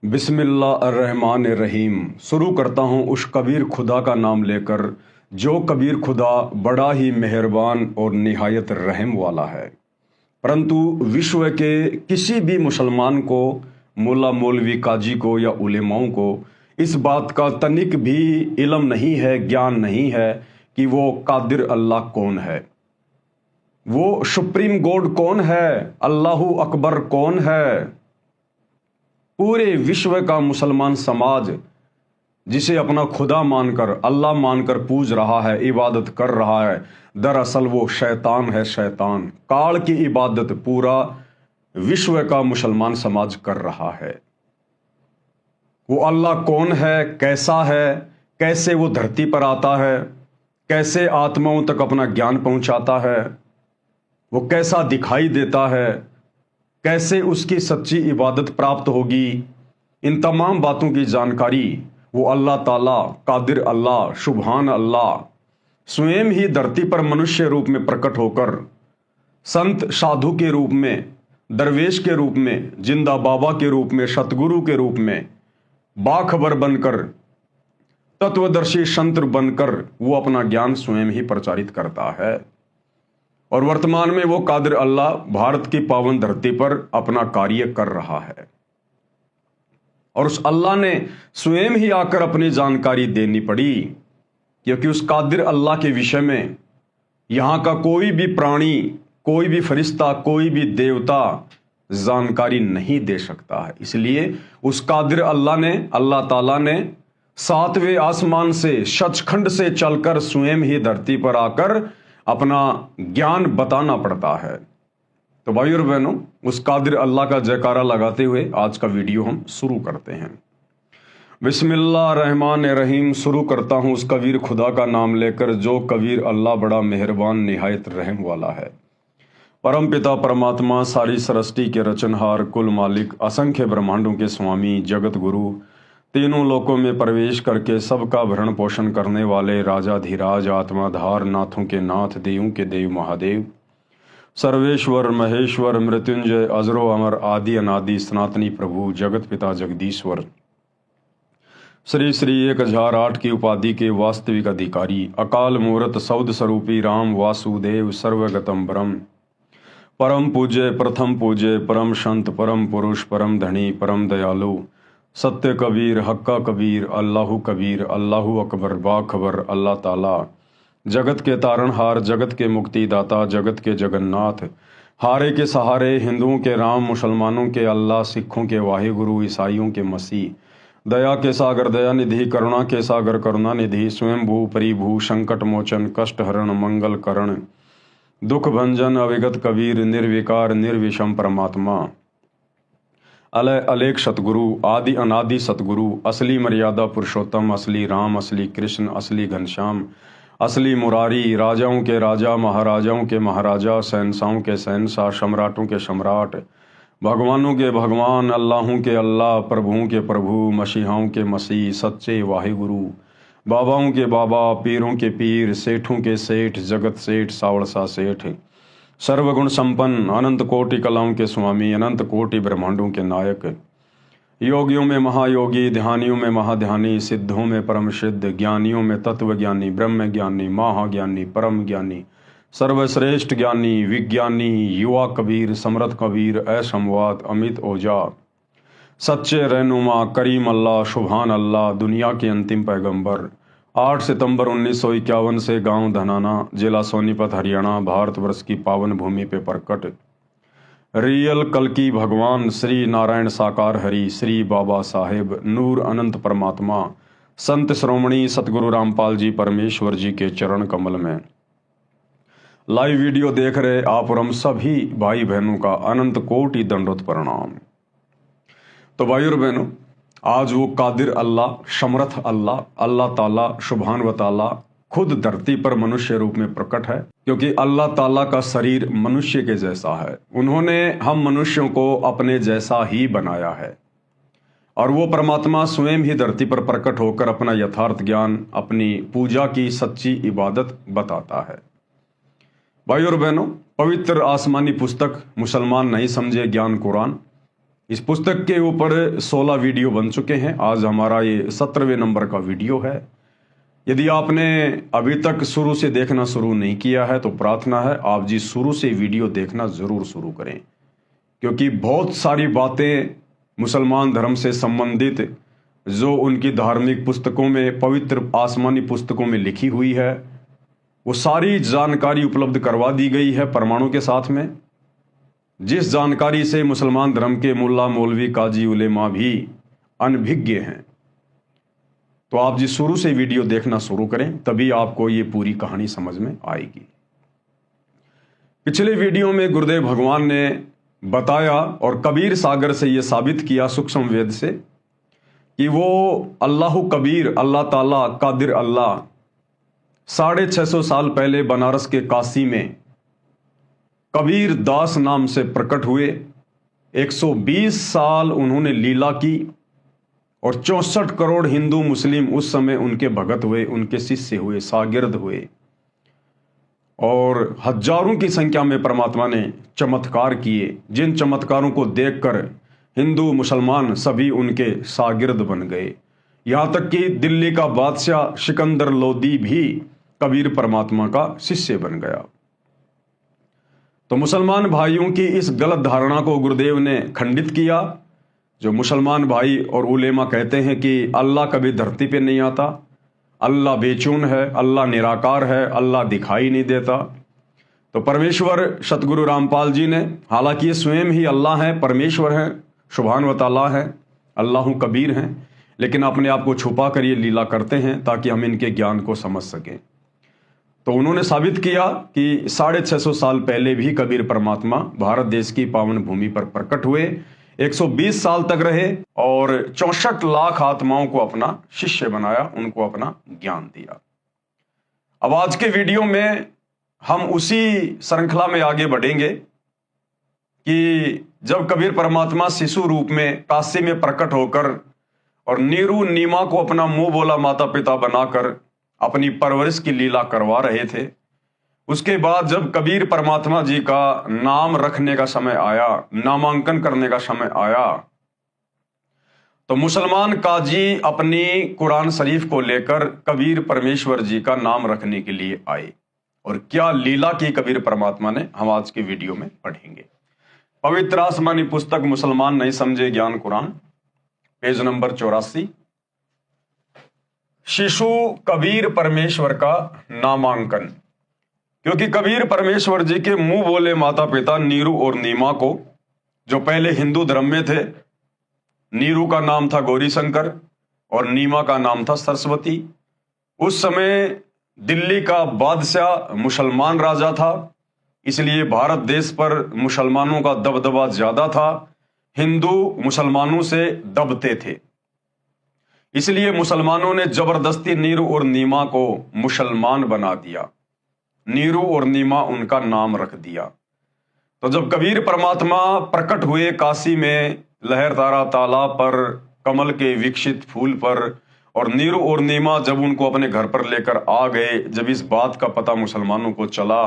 बिस्मिल्लाहिर्रहमानिर्रहीम। शुरू करता हूँ उस कबीर खुदा का नाम लेकर जो कबीर खुदा बड़ा ही मेहरबान और निहायत रहम वाला है। परंतु विश्व के किसी भी मुसलमान को, मुल्ला मौलवी काजी को या उलेमाओं को इस बात का तनिक भी इल्म नहीं है, ज्ञान नहीं है कि वो कादिर अल्लाह कौन है, वो सुप्रीम गॉड कौन है, अल्लाहु अकबर कौन है। पूरे विश्व का मुसलमान समाज जिसे अपना खुदा मानकर, अल्लाह मानकर पूज रहा है, इबादत कर रहा है, दरअसल वो शैतान है। शैतान काल की इबादत पूरा विश्व का मुसलमान समाज कर रहा है। वो अल्लाह कौन है, कैसा है, कैसे वो धरती पर आता है, कैसे आत्माओं तक अपना ज्ञान पहुंचाता है, वो कैसा दिखाई देता है, कैसे उसकी सच्ची इबादत प्राप्त होगी, इन तमाम बातों की जानकारी वो अल्लाह ताला कादिर अल्लाह सुभान अल्लाह स्वयं ही धरती पर मनुष्य रूप में प्रकट होकर संत साधु के रूप में, दरवेश के रूप में, जिंदा बाबा के रूप में, सतगुरु के रूप में बाखबर बनकर, तत्वदर्शी संत बनकर वो अपना ज्ञान स्वयं ही प्रचारित करता है। और वर्तमान में वो कादिर अल्लाह भारत की पावन धरती पर अपना कार्य कर रहा है। और उस अल्लाह ने स्वयं ही आकर अपनी जानकारी देनी पड़ी, क्योंकि उस कादिर अल्लाह के विषय में यहां का कोई भी प्राणी, कोई भी फरिश्ता, कोई भी देवता जानकारी नहीं दे सकता है। इसलिए उस कादिर अल्लाह ने, अल्लाह ताला ने 7वें आसमान से, सचखंड से चलकर स्वयं ही धरती पर आकर अपना ज्ञान बताना पड़ता है। तो भाई और बहनों, उस कादिर अल्लाह का जयकारा लगाते हुए आज का वीडियो हम शुरू करते हैं। बिस्मिल्लाहिर्रहमानिर्रहीम। शुरू करता हूं उस कबीर खुदा का नाम लेकर जो कबीर अल्लाह बड़ा मेहरबान निहायत रहम वाला है। परम पिता परमात्मा, सारी सृष्टि के रचनहार, कुल मालिक, असंख्य ब्रह्मांडों के स्वामी, जगत गुरु, तीनों लोकों में प्रवेश करके सबका भरण पोषण करने वाले राजाधिराज, आत्माधार, नाथों के नाथ, देवों के देव महादेव, सर्वेश्वर, महेश्वर, मृत्युंजय, अजरो अमर, आदि अनादि, सनातनी प्रभु, जगत पिता जगदीश्वर, श्री श्री 1008 की उपाधि के वास्तविक अधिकारी, अकाल मूर्त सौद स्वरूपी राम वासुदेव सर्वगतम ब्रह्म, परम पूज्य, प्रथम पूज्य, परम संत, परम पुरुष, परम धनी, परम दयालु, सत्य कबीर, हक्का कबीर, अल्लाहु कबीर, अल्लाहु अकबर, बाखबर अल्लाह ताला, जगत के तारणहार, जगत के मुक्तिदाता, जगत के जगन्नाथ, हारे के सहारे, हिंदुओं के राम, मुसलमानों के अल्लाह, सिखों के वाहिगुरु, ईसाइयों के मसीह, दया के सागर दया निधि, करुणा के सागर करुणा निधि, स्वयंभू परिभू, संकट मोचन, कष्ट हरण, मंगल करण, दुख भंजन, अविगत कबीर, निर्विकार निर्विषम परमात्मा, अलय अलेख सतगुरु, आदि अनादि सतगुरु, असली मर्यादा पुरुषोत्तम, असली राम, असली कृष्ण, असली घनश्याम, असली मुरारी, राजाओं के राजा, महाराजाओं के महाराजा, शहंशाहों के शहंशाह, सम्राटों के सम्राट, भगवानों के भगवान, अल्लाहों के अल्लाह, प्रभुओं के प्रभु, मसीहाओं के मसीह, सच्चे वाहिगुरु, बाबाओं के बाबा, पीरों के पीर, सेठों के सेठ, जगत सेठ, सावड़सा सेठ, सर्वगुण संपन्न, अनंत कोटि कलाओं के स्वामी, अनंत कोटि ब्रह्मांडों के नायक, योगियों में महायोगी, ध्यानियों में महाध्यानी, सिद्धों में परम सिद्ध, ज्ञानियों में तत्व ज्ञानी, ब्रह्म ज्ञानी, महाज्ञानी, परम ज्ञानी, सर्वश्रेष्ठ ज्ञानी, विज्ञानी, युवा कबीर, समर्थ कबीर, असंवाद, अमित ओझा, सच्चे रहनुमा, करीम अल्लाह, सुभान अल्लाह, दुनिया के अंतिम पैगंबर, 8 सितंबर 1951 से गांव धनाना, जिला सोनीपत, हरियाणा, भारतवर्ष की पावन भूमि पे प्रकट रियल कल्कि भगवान श्री नारायण साकार हरि, श्री बाबा साहेब नूर अनंत परमात्मा, संत श्रोमणी सतगुरु रामपाल जी परमेश्वर जी के चरण कमल में लाइव वीडियो देख रहे आप और हम सभी भाई बहनों का अनंत कोटि दंडोत प्रणाम। तो भाई और बहनों, आज वो कादिर अल्लाह, समर्थ अल्लाह, अल्लाह ताला सुभान व ताला खुद धरती पर मनुष्य रूप में प्रकट है, क्योंकि अल्लाह ताला का शरीर मनुष्य के जैसा है। उन्होंने हम मनुष्यों को अपने जैसा ही बनाया है और वो परमात्मा स्वयं ही धरती पर प्रकट होकर अपना यथार्थ ज्ञान, अपनी पूजा की सच्ची इबादत बताता है। भाई और बहनों, पवित्र आसमानी पुस्तक मुसलमान नहीं समझे ज्ञान कुरान, इस पुस्तक के ऊपर 16 वीडियो बन चुके हैं। आज हमारा ये 17वें नंबर का वीडियो है। यदि आपने अभी तक शुरू से देखना शुरू नहीं किया है तो प्रार्थना है आप जी शुरू से वीडियो देखना ज़रूर शुरू करें, क्योंकि बहुत सारी बातें मुसलमान धर्म से संबंधित जो उनकी धार्मिक पुस्तकों में, पवित्र आसमानी पुस्तकों में लिखी हुई है, वो सारी जानकारी उपलब्ध करवा दी गई है प्रमाणों के साथ में, जिस जानकारी से मुसलमान धर्म के मुल्ला, मौलवी, काजी, उलेमा भी अनभिज्ञ हैं। तो आप जी शुरू से वीडियो देखना शुरू करें, तभी आपको ये पूरी कहानी समझ में आएगी। पिछले वीडियो में गुरुदेव भगवान ने बताया और कबीर सागर से ये साबित किया, सूक्ष्म वेद से, कि वो अल्लाह कबीर, अल्लाह ताला कादिर अल्लाह 650 साल पहले बनारस के काशी में कबीर दास नाम से प्रकट हुए। 120 साल उन्होंने लीला की और 64 करोड़ हिंदू मुस्लिम उस समय उनके भगत हुए, उनके शिष्य हुए, शागिर्द हुए, और हजारों की संख्या में परमात्मा ने चमत्कार किए, जिन चमत्कारों को देखकर हिंदू मुसलमान सभी उनके शागिर्द बन गए। यहाँ तक कि दिल्ली का बादशाह सिकंदर लोदी भी कबीर परमात्मा का शिष्य बन गया। तो मुसलमान भाइयों की इस गलत धारणा को गुरुदेव ने खंडित किया। जो मुसलमान भाई और उलेमा कहते हैं कि अल्लाह कभी धरती पे नहीं आता, अल्लाह बेचून है, अल्लाह निराकार है, अल्लाह दिखाई नहीं देता, तो परमेश्वर सतगुरु रामपाल जी ने, हालांकि ये स्वयं ही अल्लाह है, परमेश्वर है, सुभान व ताला है, अल्लाह कबीर हैं, लेकिन अपने आप को छुपा कर ये लीला करते हैं ताकि हम इनके ज्ञान को समझ सकें। तो उन्होंने साबित किया कि 650 साल पहले भी कबीर परमात्मा भारत देश की पावन भूमि पर प्रकट हुए, 120 साल तक रहे और 64 लाख आत्माओं को अपना शिष्य बनाया, उनको अपना ज्ञान दिया। अब आज के वीडियो में हम उसी श्रृंखला में आगे बढ़ेंगे कि जब कबीर परमात्मा शिशु रूप में काशी में प्रकट होकर और नीरू नीमा को अपना मुंह बोला माता पिता बनाकर अपनी परवरिश की लीला करवा रहे थे, उसके बाद जब कबीर परमात्मा जी का नाम रखने का समय आया, नामांकन करने का समय आया, तो मुसलमान काजी अपनी कुरान शरीफ को लेकर कबीर परमेश्वर जी का नाम रखने के लिए आए। और क्या लीला की कबीर परमात्मा ने, हम आज के वीडियो में पढ़ेंगे। पवित्र आसमानी पुस्तक मुसलमान नहीं समझे ज्ञान कुरान, पेज नंबर 84। शिशु कबीर परमेश्वर का नामांकन। क्योंकि कबीर परमेश्वर जी के मुंह बोले माता पिता नीरू और नीमा को, जो पहले हिंदू धर्म में थे, नीरू का नाम था गौरी शंकर और नीमा का नाम था सरस्वती। उस समय दिल्ली का बादशाह मुसलमान राजा था, इसलिए भारत देश पर मुसलमानों का दबदबा ज्यादा था, हिंदू मुसलमानों से दबते थे, इसलिए मुसलमानों ने जबरदस्ती नीरू और नीमा को मुसलमान बना दिया, नीरू और नीमा उनका नाम रख दिया। तो जब कबीर परमात्मा प्रकट हुए काशी में लहरतारा तालाब पर, कमल के विकसित फूल पर, और नीरू और नीमा जब उनको अपने घर पर लेकर आ गए, जब इस बात का पता मुसलमानों को चला,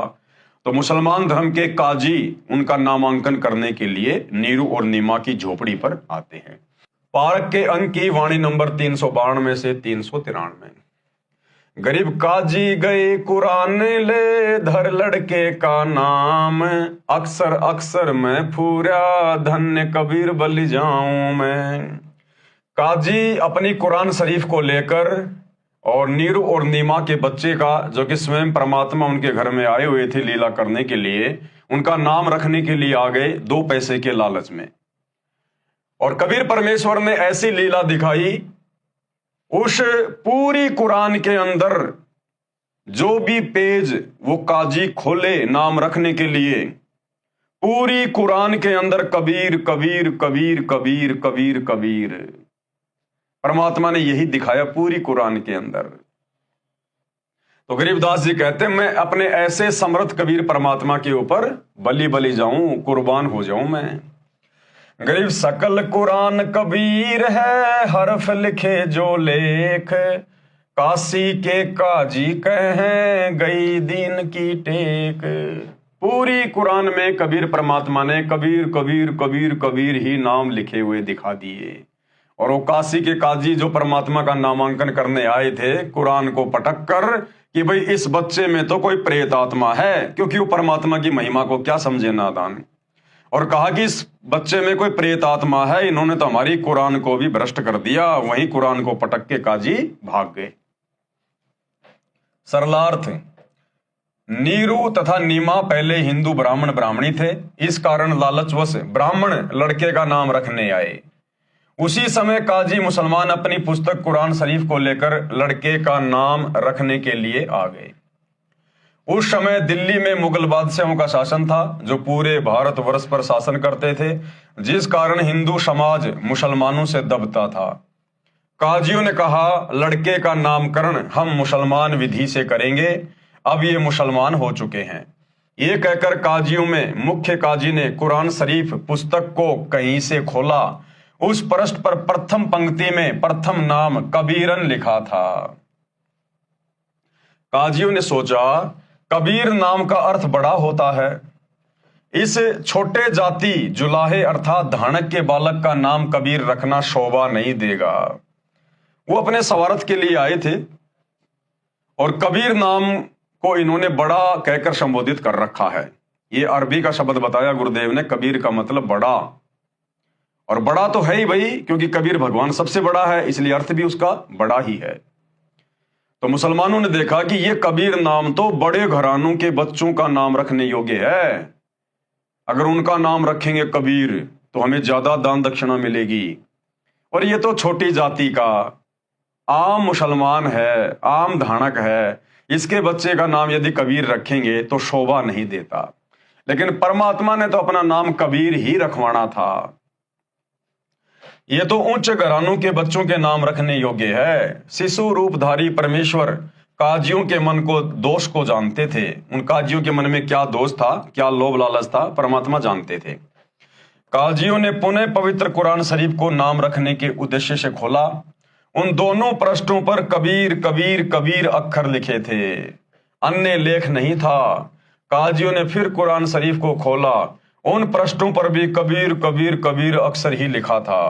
तो मुसलमान धर्म के काजी उनका नामांकन करने के लिए नीरू और नीमा की झोपड़ी पर आते हैं। पारक के अंक की वाणी नंबर 392 से 393। गरीब काजी गए कुरान ले, धर लड़के का नाम, अक्सर अक्सर मैं फूरा, धन्य कबीर बलि जाऊं मैं। काजी अपनी कुरान शरीफ को लेकर और नीरू और नीमा के बच्चे का, जो कि स्वयं परमात्मा उनके घर में आए हुए थे लीला करने के लिए, उनका नाम रखने के लिए आ गए 2 पैसे के लालच में। और कबीर परमेश्वर ने ऐसी लीला दिखाई, उस पूरी कुरान के अंदर जो भी पेज वो काजी खोले नाम रखने के लिए, पूरी कुरान के अंदर कबीर कबीर कबीर कबीर कबीर कबीर, परमात्मा ने यही दिखाया पूरी कुरान के अंदर। तो गरीबदास जी कहते हैं, मैं अपने ऐसे समर्थ कबीर परमात्मा के ऊपर बलि बलि जाऊं, कुर्बान हो जाऊं मैं। गरीब सकल कुरान कबीर है, हरफ लिखे जो लेख, काशी के काजी कहें गई दीन की टेक। पूरी कुरान में कबीर परमात्मा ने कबीर कबीर कबीर कबीर ही नाम लिखे हुए दिखा दिए। और वो काशी के काजी जो परमात्मा का नामांकन करने आए थे कुरान को पटक कर कि भाई इस बच्चे में तो कोई प्रेत आत्मा है, क्योंकि वो परमात्मा की महिमा को क्या समझे नादान, और कहा कि इस बच्चे में कोई प्रेत आत्मा है, इन्होंने तो हमारी कुरान को भी भ्रष्ट कर दिया। वहीं कुरान को पटक के काजी भाग गए। सरलार्थ, नीरू तथा नीमा पहले हिंदू ब्राह्मण ब्राह्मणी थे, इस कारण लालचवश ब्राह्मण लड़के का नाम रखने आए। उसी समय काजी मुसलमान अपनी पुस्तक कुरान शरीफ को लेकर लड़के का नाम रखने के लिए आ गए। उस समय दिल्ली में मुगल बादशाहों का शासन था जो पूरे भारतवर्ष पर शासन करते थे, जिस कारण हिंदू समाज मुसलमानों से दबता था। काजियों ने कहा लड़के का नामकरण हम मुसलमान विधि से करेंगे, अब ये मुसलमान हो चुके हैं। ये कहकर काजियों में मुख्य काजी ने कुरान शरीफ पुस्तक को कहीं से खोला। उस पृष्ठ पर प्रथम पंक्ति में प्रथम नाम कबीरन लिखा था। काजियों ने सोचा कबीर नाम का अर्थ बड़ा होता है, इस छोटे जाति जुलाहे अर्थात धानक के बालक का नाम कबीर रखना शोभा नहीं देगा। वो अपने स्वार्थ के लिए आए थे और कबीर नाम को इन्होंने बड़ा कहकर संबोधित कर रखा है। ये अरबी का शब्द बताया गुरुदेव ने, कबीर का मतलब बड़ा, और बड़ा तो है ही भाई, क्योंकि कबीर भगवान सबसे बड़ा है, इसलिए अर्थ भी उसका बड़ा ही है। तो मुसलमानों ने देखा कि ये कबीर नाम तो बड़े घरानों के बच्चों का नाम रखने योग्य है, अगर उनका नाम रखेंगे कबीर तो हमें ज्यादा दान दक्षिणा मिलेगी। और ये तो छोटी जाति का आम मुसलमान है, आम धानक है, इसके बच्चे का नाम यदि कबीर रखेंगे तो शोभा नहीं देता। लेकिन परमात्मा ने तो अपना नाम कबीर ही रखवाना था। ये तो उच्च घरानों के बच्चों के नाम रखने योग्य है। शिशु रूपधारी परमेश्वर काजियों के मन को दोष को जानते थे। उन काजियों के मन में क्या दोष था, क्या लोभ लालच था, परमात्मा जानते थे। काजियों ने पुनः पवित्र कुरान शरीफ को नाम रखने के उद्देश्य से खोला। उन दोनों पृष्ठों पर कबीर कबीर कबीर अक्षर लिखे थे, अन्य लेख नहीं था। काजियों ने फिर कुरान शरीफ को खोला, उन पृष्ठों पर भी कबीर कबीर कबीर अक्षर ही लिखा था।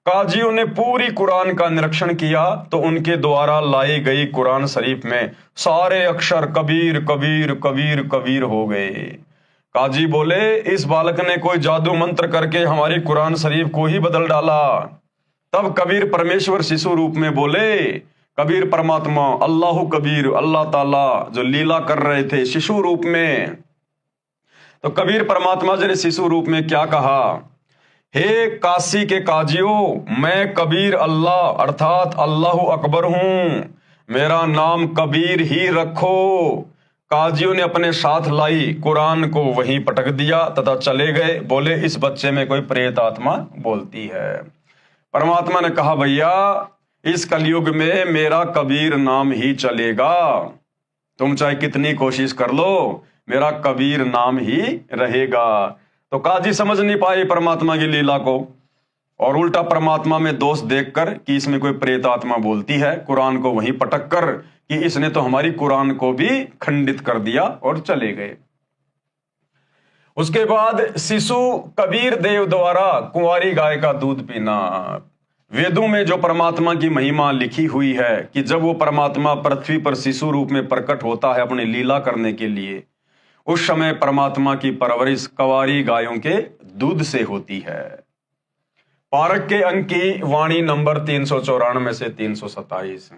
काजियों ने पूरी कुरान का निरीक्षण किया तो उनके द्वारा लाई गई कुरान शरीफ में सारे अक्षर कबीर कबीर कबीर कबीर हो गए। काजी बोले इस बालक ने कोई जादू मंत्र करके हमारी कुरान शरीफ को ही बदल डाला। तब कबीर परमेश्वर शिशु रूप में बोले, कबीर परमात्मा अल्लाह कबीर अल्लाह ताला जो लीला कर रहे थे शिशु रूप में। तो कबीर परमात्मा जी ने शिशु रूप में क्या कहा, हे काशी के काजियों, मैं कबीर अल्लाह अर्थात अल्लाह अकबर हूं, मेरा नाम कबीर ही रखो। काजियों ने अपने साथ लाई कुरान को वहीं पटक दिया तथा चले गए। बोले इस बच्चे में कोई प्रेत आत्मा बोलती है। परमात्मा ने कहा भैया इस कलयुग में मेरा कबीर नाम ही चलेगा, तुम चाहे कितनी कोशिश कर लो, मेरा कबीर नाम ही रहेगा। तो काजी समझ नहीं पाए परमात्मा की लीला को और उल्टा परमात्मा में दोष देखकर कि इसमें कोई प्रेत आत्मा बोलती है, कुरान को वहीं पटक कर कि इसने तो हमारी कुरान को भी खंडित कर दिया और चले गए। उसके बाद शिशु कबीर देव द्वारा कुंवारी गाय का दूध पीना। वेदों में जो परमात्मा की महिमा लिखी हुई है कि जब वो परमात्मा पृथ्वी पर शिशु रूप में प्रकट होता है अपनी लीला करने के लिए, उस समय परमात्मा की परवरिश कवारी गायों के दूध से होती है। पारक के अंक की वाणी नंबर 394 से 327।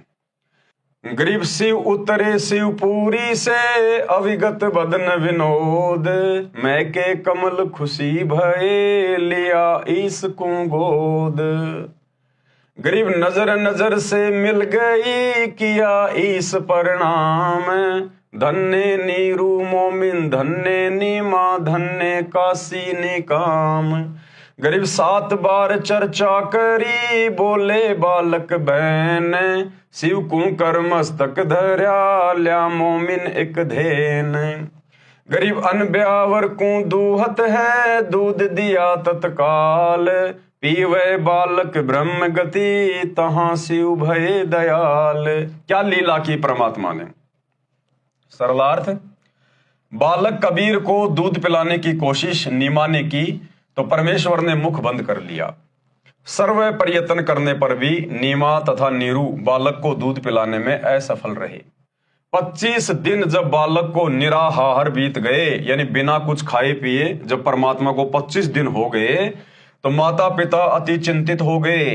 गरीब शिव उतरे शिवपुरी से अविगत बदन विनोद, मैं के कमल खुशी भये लिया इसको गोद। गरीब नजर नजर से मिल गई किया इस परिणाम, धन्य नीरू मोमिन धन्य नीमा धन्य काशी ने काम। गरीब 7 बार चर्चा करी बोले बालक बहन, शिव को कर मस्तक धर्या लिया मोमिन एक धेन। गरीब अनब्यावर को दूहत है दूध दिया तत्काल, पीवे बालक ब्रह्म गति तहां शिव भय दयाल। क्या लीला की परमात्मा ने। सरलार्थ, बालक कबीर को दूध पिलाने की कोशिश नीमा ने की तो परमेश्वर ने मुख बंद कर लिया। सर्व प्रयत्न करने पर भी नीमा तथा नीरू बालक को दूध पिलाने में असफल रहे। 25 दिन जब बालक को निराहार बीत गए, यानी बिना कुछ खाए पिए जब परमात्मा को 25 दिन हो गए तो माता पिता अति चिंतित हो गए।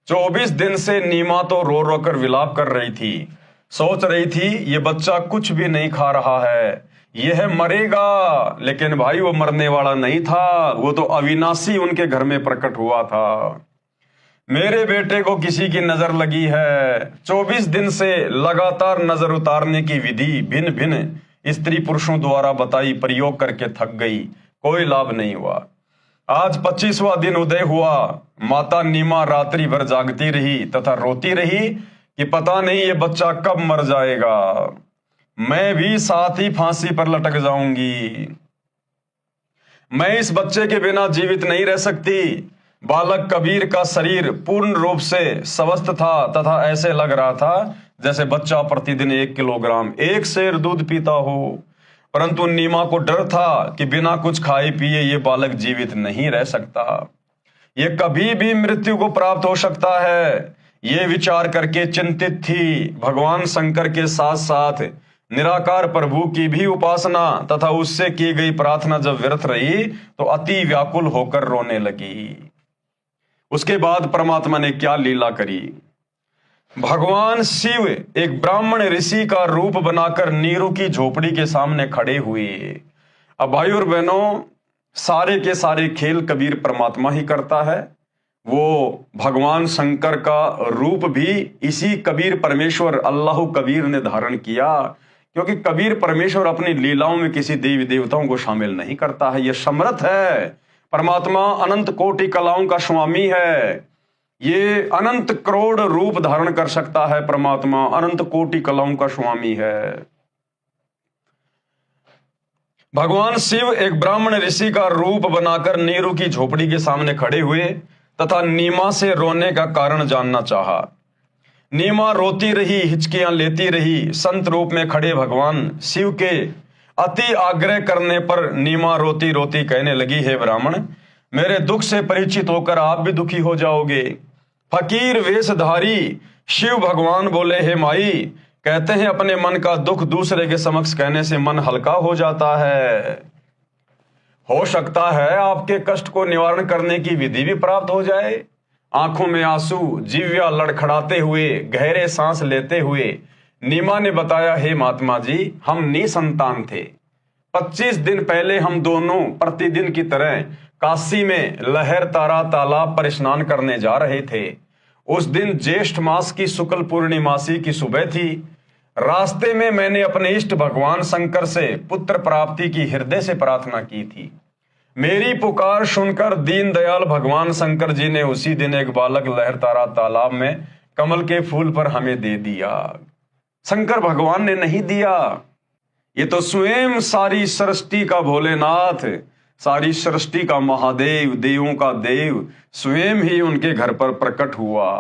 24 दिन से नीमा तो रो रो कर विलाप कर रही थी, सोच रही थी ये बच्चा कुछ भी नहीं खा रहा है, यह मरेगा। लेकिन भाई वो मरने वाला नहीं था, वो तो अविनाशी उनके घर में प्रकट हुआ था। मेरे बेटे को किसी की नजर लगी है। 24 दिन से लगातार नजर उतारने की विधि भिन्न भिन्न स्त्री पुरुषों द्वारा बताई प्रयोग करके थक गई, कोई लाभ नहीं हुआ। आज 25वां दिन उदय हुआ। माता नीमा रात्रि भर जागती रही तथा रोती रही कि पता नहीं ये बच्चा कब मर जाएगा, मैं भी साथ ही फांसी पर लटक जाऊंगी, मैं इस बच्चे के बिना जीवित नहीं रह सकती। बालक कबीर का शरीर पूर्ण रूप से स्वस्थ था तथा ऐसे लग रहा था जैसे बच्चा प्रतिदिन 1 किलोग्राम 1 सेर दूध पीता हो। परंतु नीमा को डर था कि बिना कुछ खाए पिए ये बालक जीवित नहीं रह सकता, ये कभी भी मृत्यु को प्राप्त हो सकता है। ये विचार करके चिंतित थी। भगवान शंकर के साथ साथ निराकार प्रभु की भी उपासना तथा उससे की गई प्रार्थना जब व्यर्थ रही तो अति व्याकुल होकर रोने लगी। उसके बाद परमात्मा ने क्या लीला करी। भगवान शिव एक ब्राह्मण ऋषि का रूप बनाकर नीरू की झोपड़ी के सामने खड़े हुए। अब भाई और बहनों, सारे के सारे खेल कबीर परमात्मा ही करता है। वो भगवान शंकर का रूप भी इसी कबीर परमेश्वर अल्लाह कबीर ने धारण किया, क्योंकि कबीर परमेश्वर अपनी लीलाओं में किसी देवी देवताओं को शामिल नहीं करता है। ये समर्थ है, परमात्मा अनंत कोटि कलाओं का स्वामी है। ये अनंत करोड़ रूप धारण कर सकता है। परमात्मा अनंत कोटि कलाओं का स्वामी है। भगवान शिव एक ब्राह्मण ऋषि का रूप बनाकर नीरू की झोपड़ी के सामने खड़े हुए तथा नीमा से रोने का कारण जानना चाहा। नीमा रोती रही, हिचकियां लेती रही। संत रूप में खड़े भगवान शिव के अति आग्रह करने पर नीमा रोती रोती कहने लगी, हे ब्राह्मण, मेरे दुख से परिचित होकर आप भी दुखी हो जाओगे। फकीर वेशधारी शिव भगवान बोले, हे माई, कहते हैं अपने मन का दुख दूसरे के समक्ष कहने से मन हल्का हो जाता है। हो सकता है आपके कष्ट को निवारण करने की विधि भी प्राप्त हो जाए। आंखों में आंसू, जिह्वा लड़खड़ाते हुए, गहरे सांस लेते हुए नीमा ने बताया, हे महात्मा जी, हम निसंतान थे। 25 दिन पहले हम दोनों प्रतिदिन की तरह काशी में लहर तारा तालाब पर स्नान करने जा रहे थे। उस दिन ज्येष्ठ मास की शुक्ल पूर्णिमासी की सुबह थी। रास्ते में मैंने अपने इष्ट भगवान शंकर से पुत्र प्राप्ति की हृदय से प्रार्थना की थी। मेरी पुकार सुनकर दीन दयाल भगवान शंकर जी ने उसी दिन एक बालक लहर तारा तालाब में कमल के फूल पर हमें दे दिया। शंकर भगवान ने नहीं दिया, ये तो स्वयं सारी सृष्टि का भोलेनाथ, सारी सृष्टि का महादेव, देवों का देव स्वयं ही उनके घर पर प्रकट हुआ।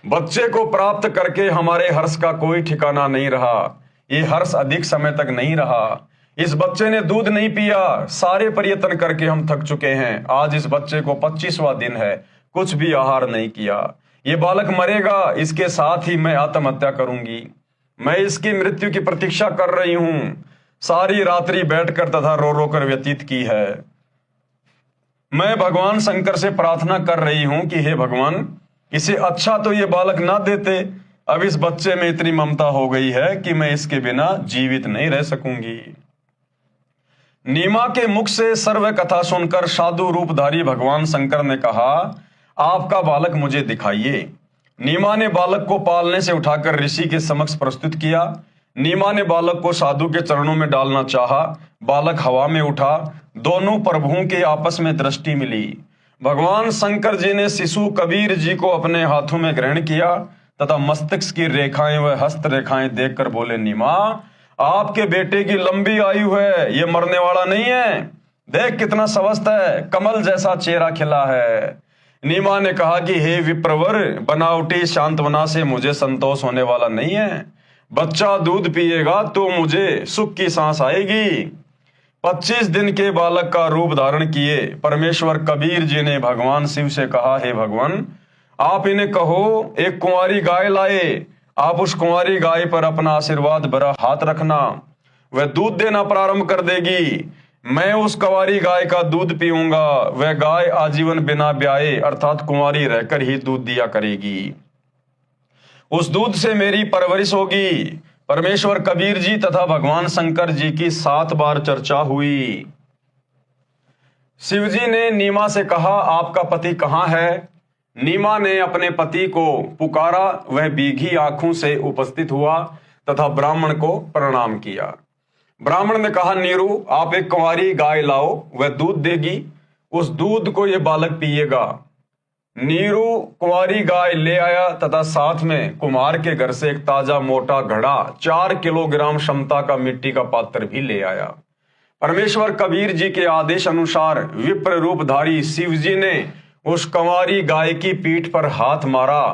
बच्चे को प्राप्त करके हमारे हर्ष का कोई ठिकाना नहीं रहा। ये हर्ष अधिक समय तक नहीं रहा। इस बच्चे ने दूध नहीं पिया। सारे प्रयत्न करके हम थक चुके हैं। आज इस बच्चे को 25वां दिन है, कुछ भी आहार नहीं किया। ये बालक मरेगा, इसके साथ ही मैं आत्महत्या करूंगी। मैं इसकी मृत्यु की प्रतीक्षा कर रही हूं। सारी रात्रि बैठकर तथा रो रो कर व्यतीत की है। मैं भगवान शंकर से प्रार्थना कर रही हूं कि हे भगवान, इसे अच्छा तो ये बालक ना देते। अब इस बच्चे में इतनी ममता हो गई है कि मैं इसके बिना जीवित नहीं रह सकूंगी। नीमा के मुख से सर्व कथा सुनकर साधु रूपधारी भगवान शंकर ने कहा, आपका बालक मुझे दिखाइए। नीमा ने बालक को पालने से उठाकर ऋषि के समक्ष प्रस्तुत किया। नीमा ने बालक को साधु के चरणों में डालना चाहा। बालक हवा में उठा। दोनों प्रभुओं के आपस में दृष्टि मिली। भगवान शंकर जी ने शिशु कबीर जी को अपने हाथों में ग्रहण किया तथा मस्तिष्क की रेखाएं व हस्त रेखाएं देखकर बोले, नीमा, आपके बेटे की लंबी आयु है, ये मरने वाला नहीं है। देख कितना स्वस्थ है, कमल जैसा चेहरा खिला है। नीमा ने कहा कि हे विप्रवर, बनावटी शांतवना से मुझे संतोष होने वाला नहीं है। बच्चा दूध पिएगा तो मुझे सुख की सांस आएगी। 25 दिन के बालक का रूप धारण किए परमेश्वर कबीर जी ने भगवान शिव से कहा, हे भगवान, आप इन्हें कहो एक कुंवारी गाय लाए, आप उस कुंवारी गाय पर अपना आशीर्वाद भरा हाथ रखना, वह दूध देना प्रारंभ कर देगी। मैं उस कुंवारी गाय का दूध पीऊंगा, वह गाय आजीवन बिना ब्याए अर्थात कुंवारी रहकर ही दूध दिया करेगी। उस दूध से मेरी परवरिश होगी। परमेश्वर कबीर जी तथा भगवान शंकर जी की 7 बार चर्चा हुई। शिवजी ने नीमा से कहा, आपका पति कहाँ है? नीमा ने अपने पति को पुकारा, वह भीगी आंखों से उपस्थित हुआ तथा ब्राह्मण को प्रणाम किया। ब्राह्मण ने कहा, नीरू, आप एक कुंवारी गाय लाओ, वह दूध देगी, उस दूध को यह बालक पिएगा। नीरू कुंवारी गाय ले आया तथा साथ में कुम्हार के घर से एक ताजा मोटा घड़ा 4 किलोग्राम क्षमता का मिट्टी का पात्र भी ले आया। परमेश्वर कबीर जी के आदेश अनुसार विप्र रूपधारी शिव जी ने उस कुंवारी गाय की पीठ पर हाथ मारा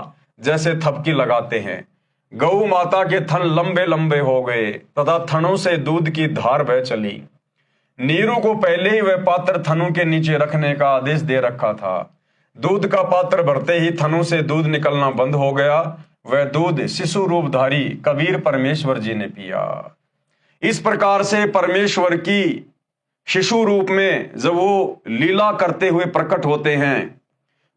जैसे थपकी लगाते हैं। गौ माता के थन लंबे लंबे हो गए तथा थनों से दूध की धार बह चली। नीरू को पहले ही वह पात्र थनों के नीचे रखने का आदेश दे रखा था। दूध का पात्र भरते ही थनों से दूध निकलना बंद हो गया। वह दूध शिशु रूपधारी कबीर परमेश्वर जी ने पिया। इस प्रकार से परमेश्वर की शिशु रूप में जब वो लीला करते हुए प्रकट होते हैं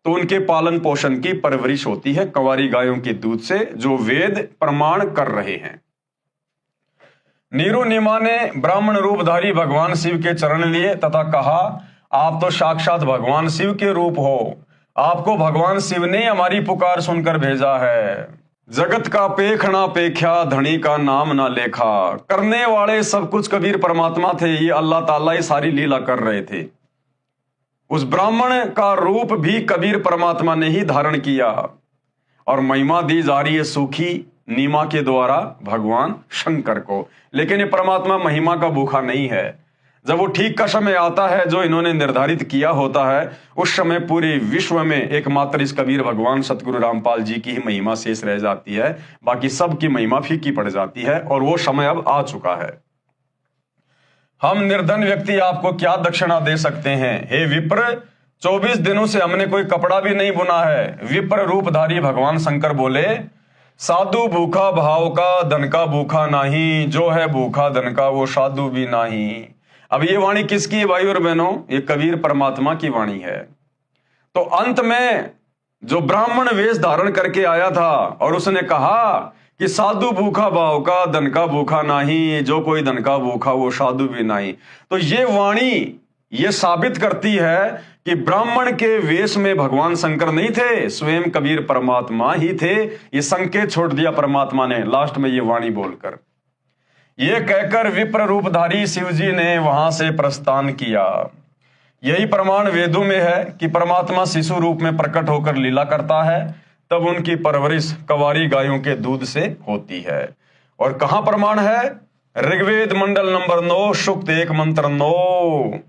तो उनके पालन पोषण की परवरिश होती है कुंवारी गायों के दूध से, जो वेद प्रमाण कर रहे हैं। नीरू नीमा ने ब्राह्मण रूपधारी भगवान शिव के चरण लिए तथा कहा, आप तो साक्षात भगवान शिव के रूप हो, आपको भगवान शिव ने हमारी पुकार सुनकर भेजा है। जगत का पेख ना पेख्या, धनी का नाम ना लेखा। करने वाले सब कुछ कबीर परमात्मा थे, ये अल्लाह ताला ही सारी लीला कर रहे थे। उस ब्राह्मण का रूप भी कबीर परमात्मा ने ही धारण किया और महिमा दी जा रही है सूखी नीमा के द्वारा भगवान शंकर को। लेकिन ये परमात्मा महिमा का भूखा नहीं है। जब वो ठीक का समय आता है जो इन्होंने निर्धारित किया होता है, उस समय पूरे विश्व में एकमात्र इस कबीर भगवान सतगुरु रामपाल जी की ही महिमा शेष रह जाती है, बाकी सबकी महिमा फीकी पड़ जाती है और वो समय अब आ चुका है। हम निर्धन व्यक्ति आपको क्या दक्षिणा दे सकते हैं? हे विप्र, 24 दिनों से हमने कोई कपड़ा भी नहीं बुना है। विप्र रूपधारी भगवान शंकर बोले, साधु भूखा भाव का, धन का भूखा नहीं, जो है भूखा धन का वो साधु भी नहीं। अब ये वाणी किसकी है भाई और बहनों? ये कबीर परमात्मा की वाणी है। तो अंत में जो ब्राह्मण वेश धारण करके आया था और उसने कहा कि साधु भूखा भाव का, धन का भूखा नहीं, जो कोई धन का भूखा वो साधु भी नहीं। तो ये वाणी ये साबित करती है कि ब्राह्मण के वेश में भगवान शंकर नहीं थे, स्वयं कबीर परमात्मा ही थे। ये संकेत छोड़ दिया परमात्मा ने लास्ट में ये वाणी बोलकर। ये कहकर विप्र रूपधारी शिव जी ने वहां से प्रस्थान किया। यही प्रमाण वेदों में है कि परमात्मा शिशु रूप में प्रकट होकर लीला करता है, तब उनकी परवरिश कुंवारी गायों के दूध से होती है। और कहां प्रमाण है? ऋग्वेद मंडल नंबर 9 सूक्त 1 मंत्र 9।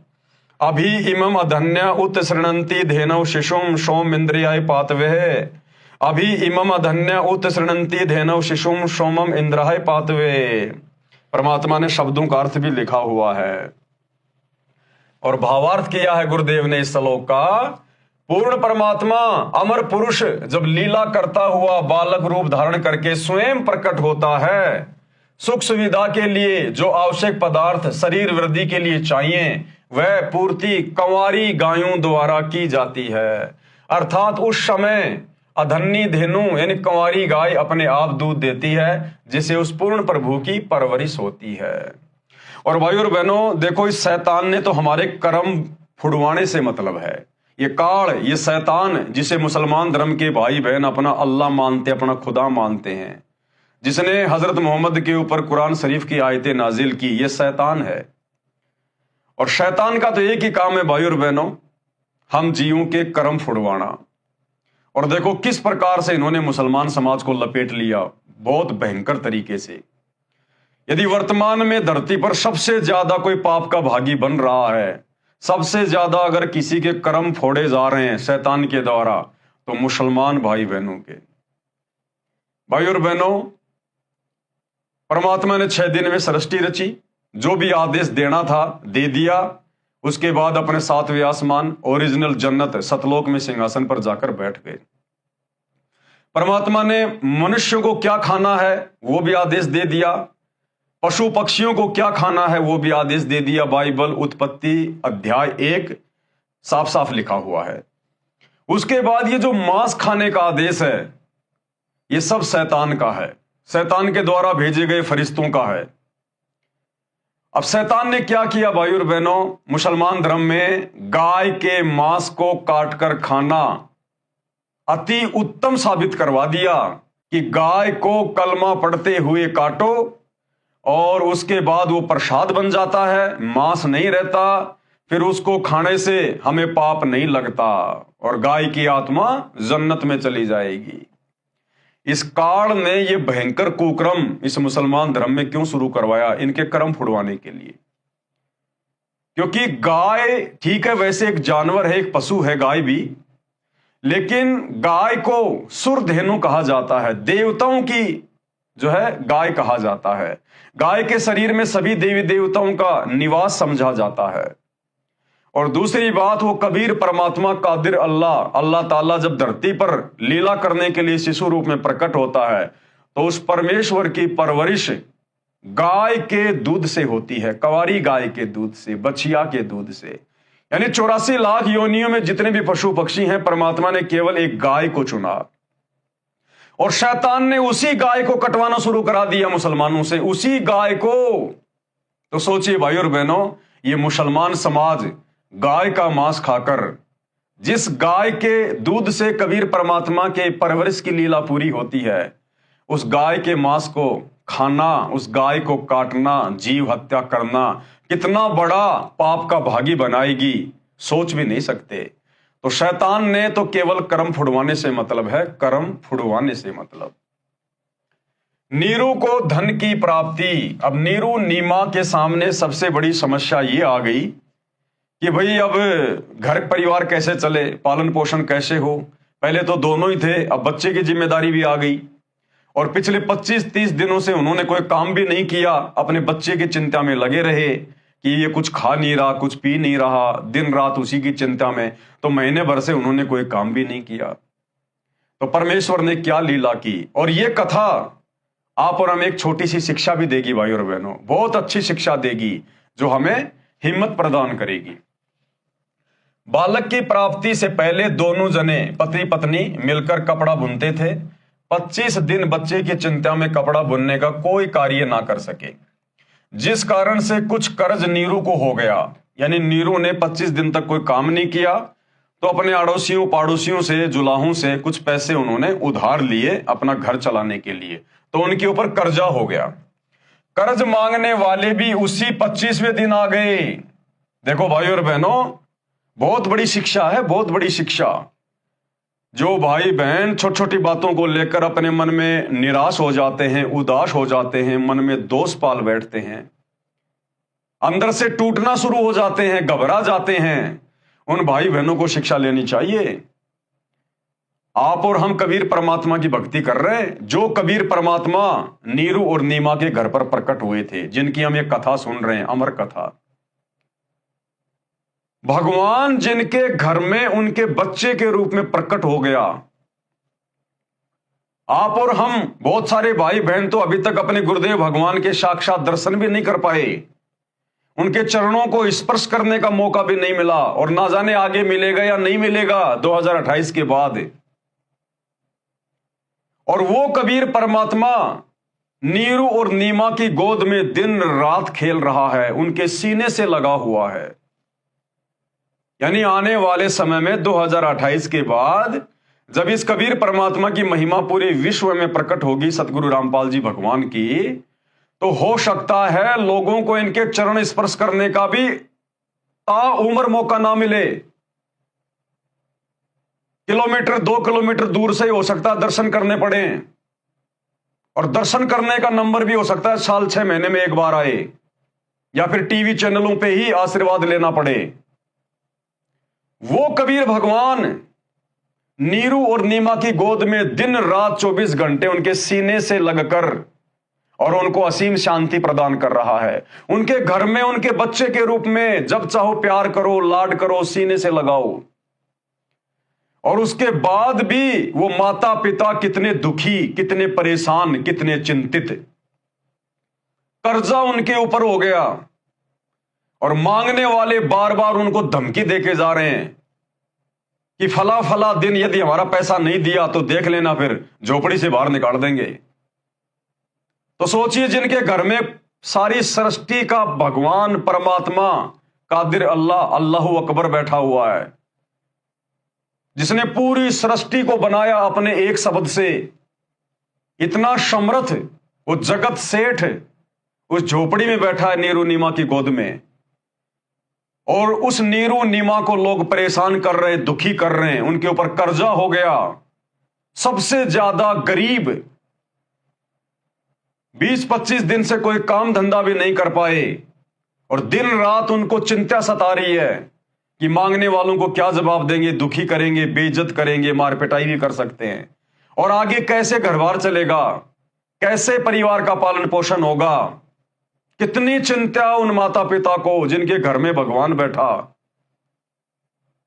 अभी इमम अधन्य उत शृणंति धेनव शिशुम सोम इंद्रियाय पातवे। अभी इमम अधन्य उत शृणंति धेनव शिशुम सोमम इंद्राय पातवे। परमात्मा ने शब्दों का अर्थ भी लिखा हुआ है और भावार्थ किया है गुरुदेव ने इस श्लोक का। पूर्ण परमात्मा अमर पुरुष जब लीला करता हुआ बालक रूप धारण करके स्वयं प्रकट होता है, सुख सुविधा के लिए जो आवश्यक पदार्थ शरीर वृद्धि के लिए चाहिए वह पूर्ति कुंवारी गायों द्वारा की जाती है। अर्थात उस समय अधन्नी धेनु यानी कुंवारी गाय अपने आप दूध देती है, जिसे उस पूर्ण प्रभु की परवरिश होती है। और भाई और बहनों देखो, इस शैतान ने तो हमारे कर्म फुड़वाने से मतलब है। ये काल, ये शैतान जिसे मुसलमान धर्म के भाई बहन अपना अल्लाह मानते, अपना खुदा मानते हैं, जिसने हजरत मोहम्मद के ऊपर कुरान शरीफ की आयतें नाजिल की, ये शैतान है। और शैतान का तो एक ही काम है भाई और बहनों, हम जीवों के कर्म फुड़वाना। और देखो किस प्रकार से इन्होंने मुसलमान समाज को लपेट लिया, बहुत भयंकर तरीके से। यदि वर्तमान में धरती पर सबसे ज्यादा कोई पाप का भागी बन रहा है, सबसे ज्यादा अगर किसी के कर्म फोड़े जा रहे हैं शैतान के द्वारा, तो मुसलमान भाई बहनों के। भाई और बहनों, परमात्मा ने 6 दिन में सृष्टि रची, जो भी आदेश देना था दे दिया। उसके बाद अपने 7वें आसमान ओरिजिनल जन्नत सतलोक में सिंहासन पर जाकर बैठ गए। परमात्मा ने मनुष्यों को क्या खाना है वो भी आदेश दे दिया, पशु पक्षियों को क्या खाना है वो भी आदेश दे दिया। बाइबल उत्पत्ति अध्याय 1 साफ साफ लिखा हुआ है। उसके बाद ये जो मांस खाने का आदेश है ये सब शैतान का है, शैतान के द्वारा भेजे गए फरिश्तों का है। अब शैतान ने क्या किया भाई और बहनों, मुसलमान धर्म में गाय के मांस को काटकर खाना अति उत्तम साबित करवा दिया कि गाय को कलमा पढ़ते हुए काटो और उसके बाद वो प्रसाद बन जाता है, मांस नहीं रहता, फिर उसको खाने से हमें पाप नहीं लगता और गाय की आत्मा जन्नत में चली जाएगी। इस काल ने ये भयंकर कुक्रम इस मुसलमान धर्म में क्यों शुरू करवाया? इनके कर्म फुड़वाने के लिए। क्योंकि गाय ठीक है, वैसे एक जानवर है, एक पशु है गाय भी, लेकिन गाय को सुरधेनु कहा जाता है, देवताओं की जो है गाय कहा जाता है। गाय के शरीर में सभी देवी देवताओं का निवास समझा जाता है। और दूसरी बात, वो कबीर परमात्मा कादिर अल्लाह ताला जब धरती पर लीला करने के लिए शिशु रूप में प्रकट होता है तो उस परमेश्वर की परवरिश गाय के दूध से होती है, कवारी गाय के दूध से, बछिया के दूध से। यानी 84 लाख योनियों में जितने भी पशु पक्षी हैं, परमात्मा ने केवल एक गाय को चुना और शैतान ने उसी गाय को कटवाना शुरू करा दिया मुसलमानों से, उसी गाय को। तो सोचिए भाई और बहनों, ये मुसलमान समाज गाय का मांस खाकर, जिस गाय के दूध से कबीर परमात्मा के परवरिश की लीला पूरी होती है, उस गाय के मांस को खाना, उस गाय को काटना, जीव हत्या करना कितना बड़ा पाप का भागी बनाएगी, सोच भी नहीं सकते। तो शैतान ने तो केवल कर्म फुड़वाने से मतलब है, कर्म फुड़वाने से मतलब। नीरू को धन की प्राप्ति। अब नीरू नीमा के सामने सबसे बड़ी समस्या ये आ गई कि भाई अब घर परिवार कैसे चले, पालन पोषण कैसे हो। पहले तो दोनों ही थे, अब बच्चे की जिम्मेदारी भी आ गई और पिछले 25-30 दिनों से उन्होंने कोई काम भी नहीं किया, अपने बच्चे की चिंता में लगे रहे कि ये कुछ खा नहीं रहा, कुछ पी नहीं रहा, दिन रात उसी की चिंता में। तो महीने भर से उन्होंने कोई काम भी नहीं किया। तो परमेश्वर ने क्या लीला की, और ये कथा आप और हमें एक छोटी सी शिक्षा भी देगी भाई और बहनों, बहुत अच्छी शिक्षा देगी जो हमें हिम्मत प्रदान करेगी। बालक की प्राप्ति से पहले दोनों जने पति पत्नी मिलकर कपड़ा बुनते थे। 25 दिन बच्चे की चिंता में कपड़ा बुनने का कोई कार्य ना कर सके, जिस कारण से कुछ कर्ज नीरू को हो गया। यानी नीरू ने 25 दिन तक कोई काम नहीं किया, तो अपने अड़ोसियों पाड़ोसियों से, जुलाहों से कुछ पैसे उन्होंने उधार लिए अपना घर चलाने के लिए, तो उनके ऊपर कर्जा हो गया। कर्ज मांगने वाले भी उसी 25वें दिन आ गए। देखो भाई और बहनों, बहुत बड़ी शिक्षा है, बहुत बड़ी शिक्षा। जो भाई बहन छोटी छोटी बातों को लेकर अपने मन में निराश हो जाते हैं, उदास हो जाते हैं, मन में दोष पाल बैठते हैं, अंदर से टूटना शुरू हो जाते हैं, घबरा जाते हैं, उन भाई बहनों को शिक्षा लेनी चाहिए। आप और हम कबीर परमात्मा की भक्ति कर रहे हैं, जो कबीर परमात्मा नीरू और नीमा के घर पर प्रकट हुए थे, जिनकी हम एक कथा सुन रहे हैं, अमर कथा। भगवान जिनके घर में उनके बच्चे के रूप में प्रकट हो गया। आप और हम बहुत सारे भाई बहन तो अभी तक अपने गुरुदेव भगवान के साक्षात दर्शन भी नहीं कर पाए, उनके चरणों को स्पर्श करने का मौका भी नहीं मिला, और ना जाने आगे मिलेगा या नहीं मिलेगा 2028 के बाद। और वो कबीर परमात्मा नीरू और नीमा की गोद में दिन रात खेल रहा है, उनके सीने से लगा हुआ है। यानी आने वाले समय में 2028 के बाद जब इस कबीर परमात्मा की महिमा पूरे विश्व में प्रकट होगी, सतगुरु रामपाल जी भगवान की, तो हो सकता है लोगों को इनके चरण स्पर्श करने का भी उम्र मौका ना मिले। किलोमीटर 2 किलोमीटर दूर से ही हो सकता है दर्शन करने पड़े, और दर्शन करने का नंबर भी हो सकता है साल 6 महीने में एक बार आए, या फिर टीवी चैनलों पे ही आशीर्वाद लेना पड़े। वो कबीर भगवान नीरू और नीमा की गोद में दिन रात 24 घंटे उनके सीने से लगकर और उनको असीम शांति प्रदान कर रहा है। उनके घर में उनके बच्चे के रूप में जब चाहो प्यार करो, लाड करो, सीने से लगाओ। और उसके बाद भी वो माता पिता कितने दुखी, कितने परेशान, कितने चिंतित। कर्जा उनके ऊपर हो गया और मांगने वाले बार बार उनको धमकी देके जा रहे हैं कि फला फला दिन यदि हमारा पैसा नहीं दिया तो देख लेना, फिर झोपड़ी से बाहर निकाल देंगे। तो सोचिए, जिनके घर में सारी सृष्टि का भगवान परमात्मा कादिर अल्लाह, अल्लाहू अकबर बैठा हुआ है, जिसने पूरी सृष्टि को बनाया अपने एक शब्द से, इतना समर्थ वो जगत सेठ उस झोपड़ी में बैठा है नीरू नीमा की गोद में, और उस नीरू नीमा को लोग परेशान कर रहे, दुखी कर रहे हैं, उनके ऊपर कर्जा हो गया। सबसे ज्यादा गरीब 20-25 दिन से कोई काम धंधा भी नहीं कर पाए, और दिन रात उनको चिंता सता रही है कि मांगने वालों को क्या जवाब देंगे, दुखी करेंगे, बेइज्जत करेंगे, मार पिटाई भी कर सकते हैं, और आगे कैसे घर-बार चलेगा, कैसे परिवार का पालन पोषण होगा। कितनी चिंता उन माता पिता को जिनके घर में भगवान बैठा।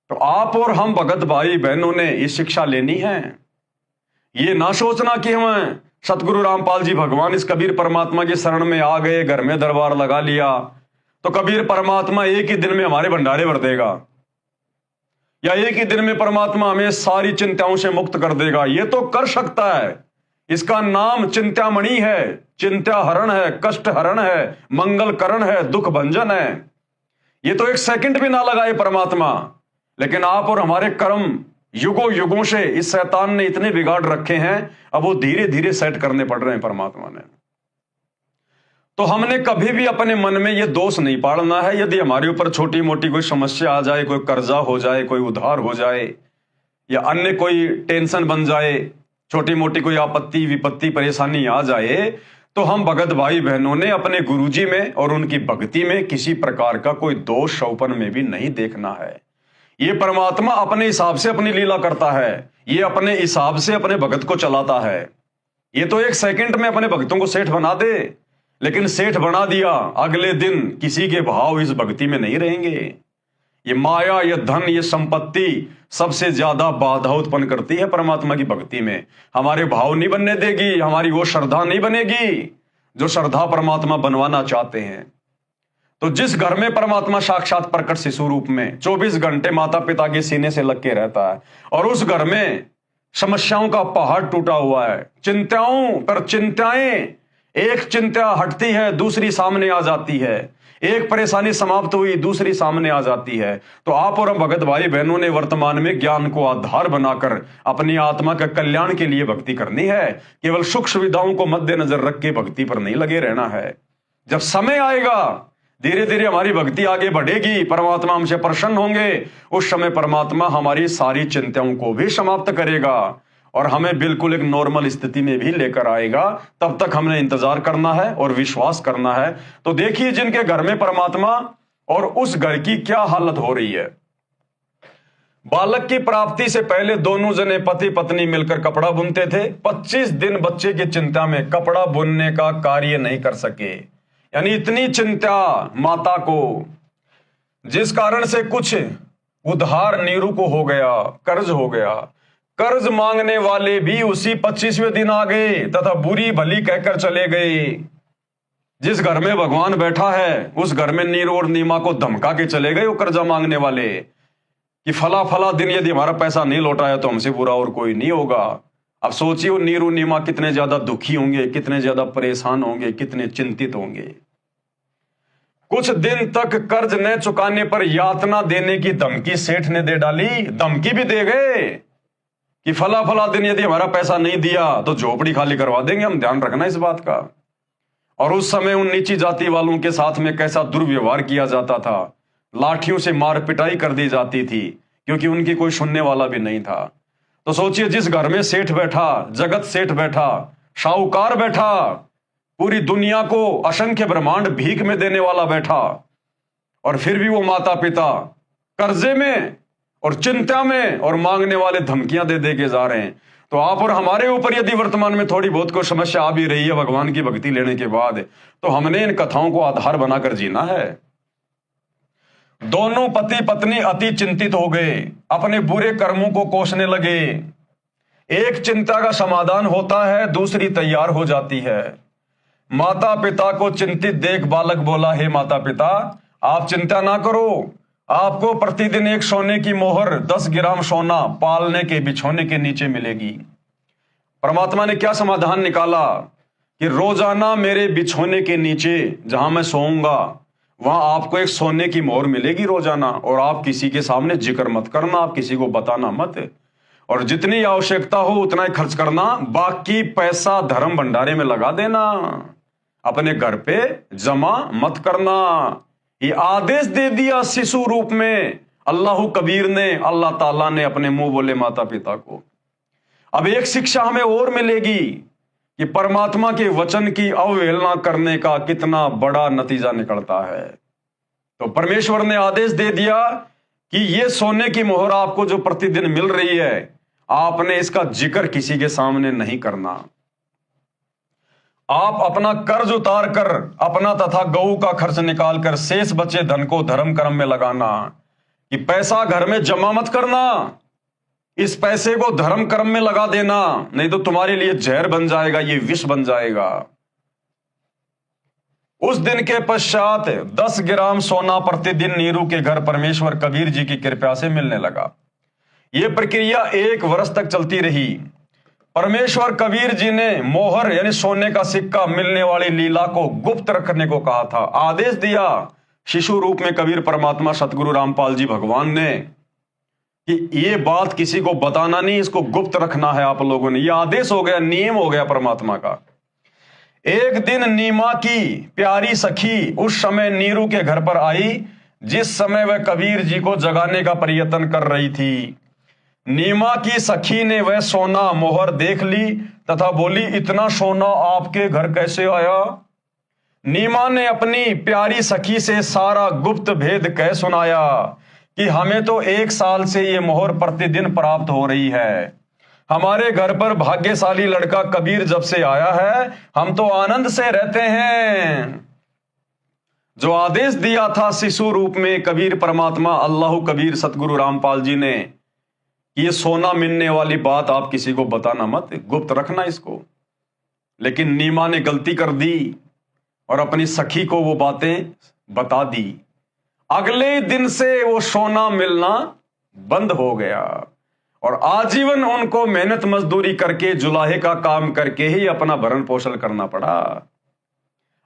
तो आप और हम भगत भाई बहनों ने ये शिक्षा लेनी है। ये ना सोचना कि हम सतगुरु रामपाल जी भगवान इस कबीर परमात्मा की शरण में आ गए, घर में दरबार लगा लिया, तो कबीर परमात्मा एक ही दिन में हमारे भंडारे भर देगा, या एक ही दिन में परमात्मा हमें सारी चिंताओं से मुक्त कर देगा। ये तो कर सकता है, इसका नाम चिंतामणि है, चिंता हरण है, कष्ट हरण है, मंगल करण है, दुख भंजन है। ये तो एक सेकंड भी ना लगाए परमात्मा। लेकिन आप और हमारे कर्म युगों युगों से इस शैतान ने इतने बिगाड़ रखे हैं, अब वो धीरे धीरे सेट करने पड़ रहे हैं परमात्मा ने। तो हमने कभी भी अपने मन में ये दोष नहीं पालना है। यदि हमारे ऊपर छोटी मोटी कोई समस्या आ जाए, कोई कर्जा हो जाए, कोई उधार हो जाए, या अन्य कोई टेंशन बन जाए, छोटी मोटी कोई आपत्ति विपत्ति परेशानी आ जाए, तो हम भगत भाई बहनों ने अपने गुरुजी में और उनकी भक्ति में किसी प्रकार का कोई दोष शौपन में भी नहीं देखना है। ये परमात्मा अपने हिसाब से अपनी लीला करता है, ये अपने हिसाब से अपने भगत को चलाता है। ये तो एक सेकंड में अपने भक्तों को सेठ बना दे, लेकिन सेठ बना दिया, अगले दिन किसी के भाव इस भक्ति में नहीं रहेंगे। ये माया, ये धन, ये संपत्ति सबसे ज्यादा बाधा उत्पन्न करती है परमात्मा की भक्ति में। हमारे भाव नहीं बनने देगी, हमारी वो श्रद्धा नहीं बनेगी जो श्रद्धा परमात्मा बनवाना चाहते हैं। तो जिस घर में परमात्मा साक्षात प्रकट शिशु रूप में 24 घंटे माता पिता के सीने से लग के रहता है, और उस घर में समस्याओं का पहाड़ टूटा हुआ है, चिंताओं पर चिंताएं, एक चिंता हटती है दूसरी सामने आ जाती है, एक परेशानी समाप्त हुई दूसरी सामने आ जाती है। तो आप और हम भगत भाई बहनों ने वर्तमान में ज्ञान को आधार बनाकर अपनी आत्मा के कल्याण के लिए भक्ति करनी है। केवल सुख सुविधाओं को मद्देनजर रख के भक्ति पर नहीं लगे रहना है। जब समय आएगा, धीरे धीरे हमारी भक्ति आगे बढ़ेगी, परमात्मा हमसे प्रसन्न होंगे, उस समय परमात्मा हमारी सारी चिंताओं को भी समाप्त करेगा और हमें बिल्कुल एक नॉर्मल स्थिति में भी लेकर आएगा। तब तक हमने इंतजार करना है और विश्वास करना है। तो देखिए जिनके घर में परमात्मा, और उस घर की क्या हालत हो रही है। बालक की प्राप्ति से पहले दोनों जने पति पत्नी मिलकर कपड़ा बुनते थे। 25 दिन बच्चे की चिंता में कपड़ा बुनने का कार्य नहीं कर सके, यानी इतनी चिंता माता को, जिस कारण से कुछ उधार नीरू को हो गया, कर्ज हो गया। कर्ज मांगने वाले भी उसी 25वें दिन आ गए तथा बुरी भली कहकर चले गए। जिस घर में भगवान बैठा है उस घर में नीरू और नीमा को धमका के चले गए वो कर्जा मांगने वाले कि फला फला दिन यदि हमारा पैसा नहीं लौटाया तो हमसे बुरा और कोई नहीं होगा। अब सोचिए वो नीरू नीमा कितने ज्यादा दुखी होंगे, कितने ज्यादा परेशान होंगे, कितने चिंतित होंगे। कुछ दिन तक कर्ज न चुकाने पर यातना देने की धमकी सेठ ने दे डाली। धमकी भी दे गए कि फला फला दिन यदि हमारा पैसा नहीं दिया तो झोपड़ी खाली करवा देंगे, हम ध्यान रखना इस बात का। और उस समय उन नीची जाति वालों के साथ में कैसा दुर्व्यवहार किया जाता था, लाठियों से मार पिटाई कर दी जाती थी, क्योंकि उनकी कोई सुनने वाला भी नहीं था। तो सोचिए जिस घर में सेठ बैठा, जगत सेठ बैठा, साहूकार बैठा, पूरी दुनिया को असंख्य ब्रह्मांड भीख में देने वाला बैठा, और फिर भी वो माता पिता कर्जे में और चिंता में और मांगने वाले धमकियां दे दे के जा रहे हैं। तो आप और हमारे ऊपर यदि वर्तमान में थोड़ी बहुत कोई समस्या आ भी रही है भगवान की भक्ति लेने के बाद, तो हमने इन कथाओं को आधार बनाकर जीना है। दोनों पति पत्नी अति चिंतित हो गए, अपने बुरे कर्मों को कोसने लगे। एक चिंता का समाधान होता है, दूसरी तैयार हो जाती है। माता पिता को चिंतित देख बालक बोला, हे माता पिता, आप चिंता ना करो, आपको प्रतिदिन एक सोने की मोहर 10 ग्राम सोना पालने के बिछोने के नीचे मिलेगी। परमात्मा ने क्या समाधान निकाला कि रोजाना मेरे बिछोने के नीचे जहां मैं सोऊंगा वहां आपको एक सोने की मोहर मिलेगी रोजाना, और आप किसी के सामने जिक्र मत करना, आप किसी को बताना मत, और जितनी आवश्यकता हो उतना ही खर्च करना, बाकी पैसा धर्म भंडारे में लगा देना, अपने घर पे जमा मत करना। ये आदेश दे दिया शिशु रूप में अल्लाह कबीर ने, अल्लाह ताला ने अपने मुंह बोले माता पिता को। अब एक शिक्षा हमें और मिलेगी कि परमात्मा के वचन की अवहेलना करने का कितना बड़ा नतीजा निकलता है। तो परमेश्वर ने आदेश दे दिया कि ये सोने की मोहर आपको जो प्रतिदिन मिल रही है, आपने इसका जिक्र किसी के सामने नहीं करना। आप अपना कर्ज उतार कर, अपना तथा गऊ का खर्च निकालकर शेष बचे धन को धर्म कर्म में लगाना, कि पैसा घर में जमा मत करना, इस पैसे को धर्म कर्म में लगा देना, नहीं तो तुम्हारे लिए जहर बन जाएगा, ये विष बन जाएगा। उस दिन के पश्चात 10 ग्राम सोना प्रतिदिन नीरू के घर परमेश्वर कबीर जी की कृपा से मिलने लगा। यह प्रक्रिया 1 वर्ष तक चलती रही। परमेश्वर कबीर जी ने मोहर यानी सोने का सिक्का मिलने वाली लीला को गुप्त रखने को कहा था। आदेश दिया शिशु रूप में कबीर परमात्मा सतगुरु रामपाल जी भगवान ने कि ये बात किसी को बताना नहीं, इसको गुप्त रखना है आप लोगों ने। यह आदेश हो गया, नियम हो गया परमात्मा का। एक दिन नीमा की प्यारी सखी उस समय नीरू के घर पर आई जिस समय वह कबीर जी को जगाने का प्रयत्न कर रही थी। नीमा की सखी ने वह सोना मोहर देख ली तथा बोली, इतना सोना आपके घर कैसे आया? नीमा ने अपनी प्यारी सखी से सारा गुप्त भेद कह सुनाया कि हमें तो 1 साल से ये मोहर प्रतिदिन प्राप्त हो रही है। हमारे घर पर भाग्यशाली लड़का कबीर जब से आया है, हम तो आनंद से रहते हैं। जो आदेश दिया था शिशु रूप में कबीर परमात्मा अल्लाह कबीर सतगुरु रामपाल जी ने, ये सोना मिलने वाली बात आप किसी को बताना मत, गुप्त रखना इसको। लेकिन नीमा ने गलती कर दी और अपनी सखी को वो बातें बता दी। अगले दिन से वो सोना मिलना बंद हो गया और आजीवन उनको मेहनत मजदूरी करके जुलाहे का काम करके ही अपना भरण पोषण करना पड़ा।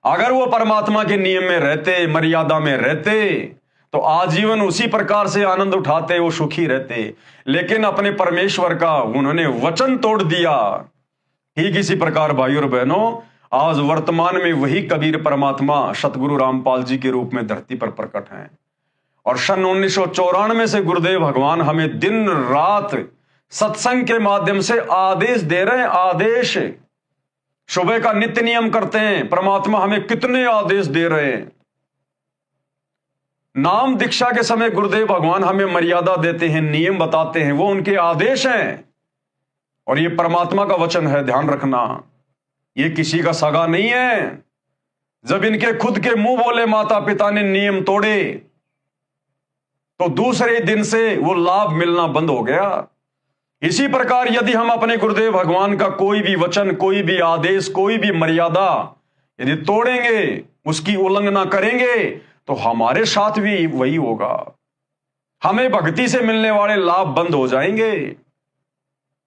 अगर वो परमात्मा के नियम में रहते, मर्यादा में रहते, तो आजीवन उसी प्रकार से आनंद उठाते, वो सुखी रहते। लेकिन अपने परमेश्वर का उन्होंने वचन तोड़ दिया। ठीक इसी प्रकार भाइयों और बहनों, आज वर्तमान में वही कबीर परमात्मा सतगुरु रामपाल जी के रूप में धरती पर प्रकट हैं। और सन 1994 से गुरुदेव भगवान हमें दिन रात सत्संग के माध्यम से आदेश दे रहे हैं। आदेश सुबह का नित्य नियम करते हैं, परमात्मा हमें कितने आदेश दे रहे हैं। नाम दीक्षा के समय गुरुदेव भगवान हमें मर्यादा देते हैं, नियम बताते हैं, वो उनके आदेश हैं और ये परमात्मा का वचन है, ध्यान रखना। ये किसी का सगा नहीं है। जब इनके खुद के मुंह बोले माता पिता ने नियम तोड़े तो दूसरे दिन से वो लाभ मिलना बंद हो गया। इसी प्रकार यदि हम अपने गुरुदेव भगवान का कोई भी वचन, कोई भी आदेश, कोई भी मर्यादा यदि तोड़ेंगे, उसकी उल्लंघना करेंगे, तो हमारे साथ भी वही होगा। हमें भक्ति से मिलने वाले लाभ बंद हो जाएंगे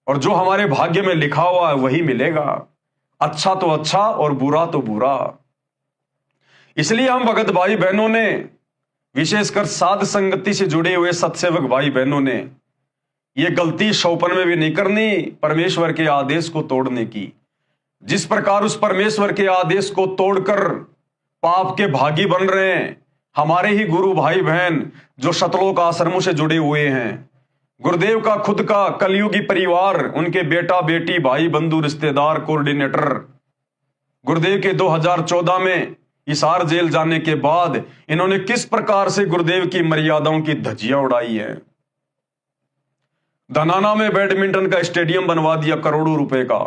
और जो हमारे भाग्य में लिखा हुआ है वही मिलेगा। अच्छा तो अच्छा और बुरा तो बुरा। इसलिए हम भगत भाई बहनों ने, विशेषकर साध संगति से जुड़े हुए सत्सेवक भाई बहनों ने, यह गलती सौपन में भी नहीं करनी परमेश्वर के आदेश को तोड़ने की। जिस प्रकार उस परमेश्वर के आदेश को तोड़कर पाप के भागी बन रहे हैं हमारे ही गुरु भाई बहन जो शतलोक आश्रमों से जुड़े हुए हैं। गुरुदेव का खुद का कलयुगी परिवार, उनके बेटा बेटी, भाई बंधु, रिश्तेदार, कोऑर्डिनेटर, गुरुदेव के 2014 में हिसार जेल जाने के बाद इन्होंने किस प्रकार से गुरुदेव की मर्यादाओं की धज्जियां उड़ाई है। धनाना में बैडमिंटन का स्टेडियम बनवा दिया करोड़ों रुपए का।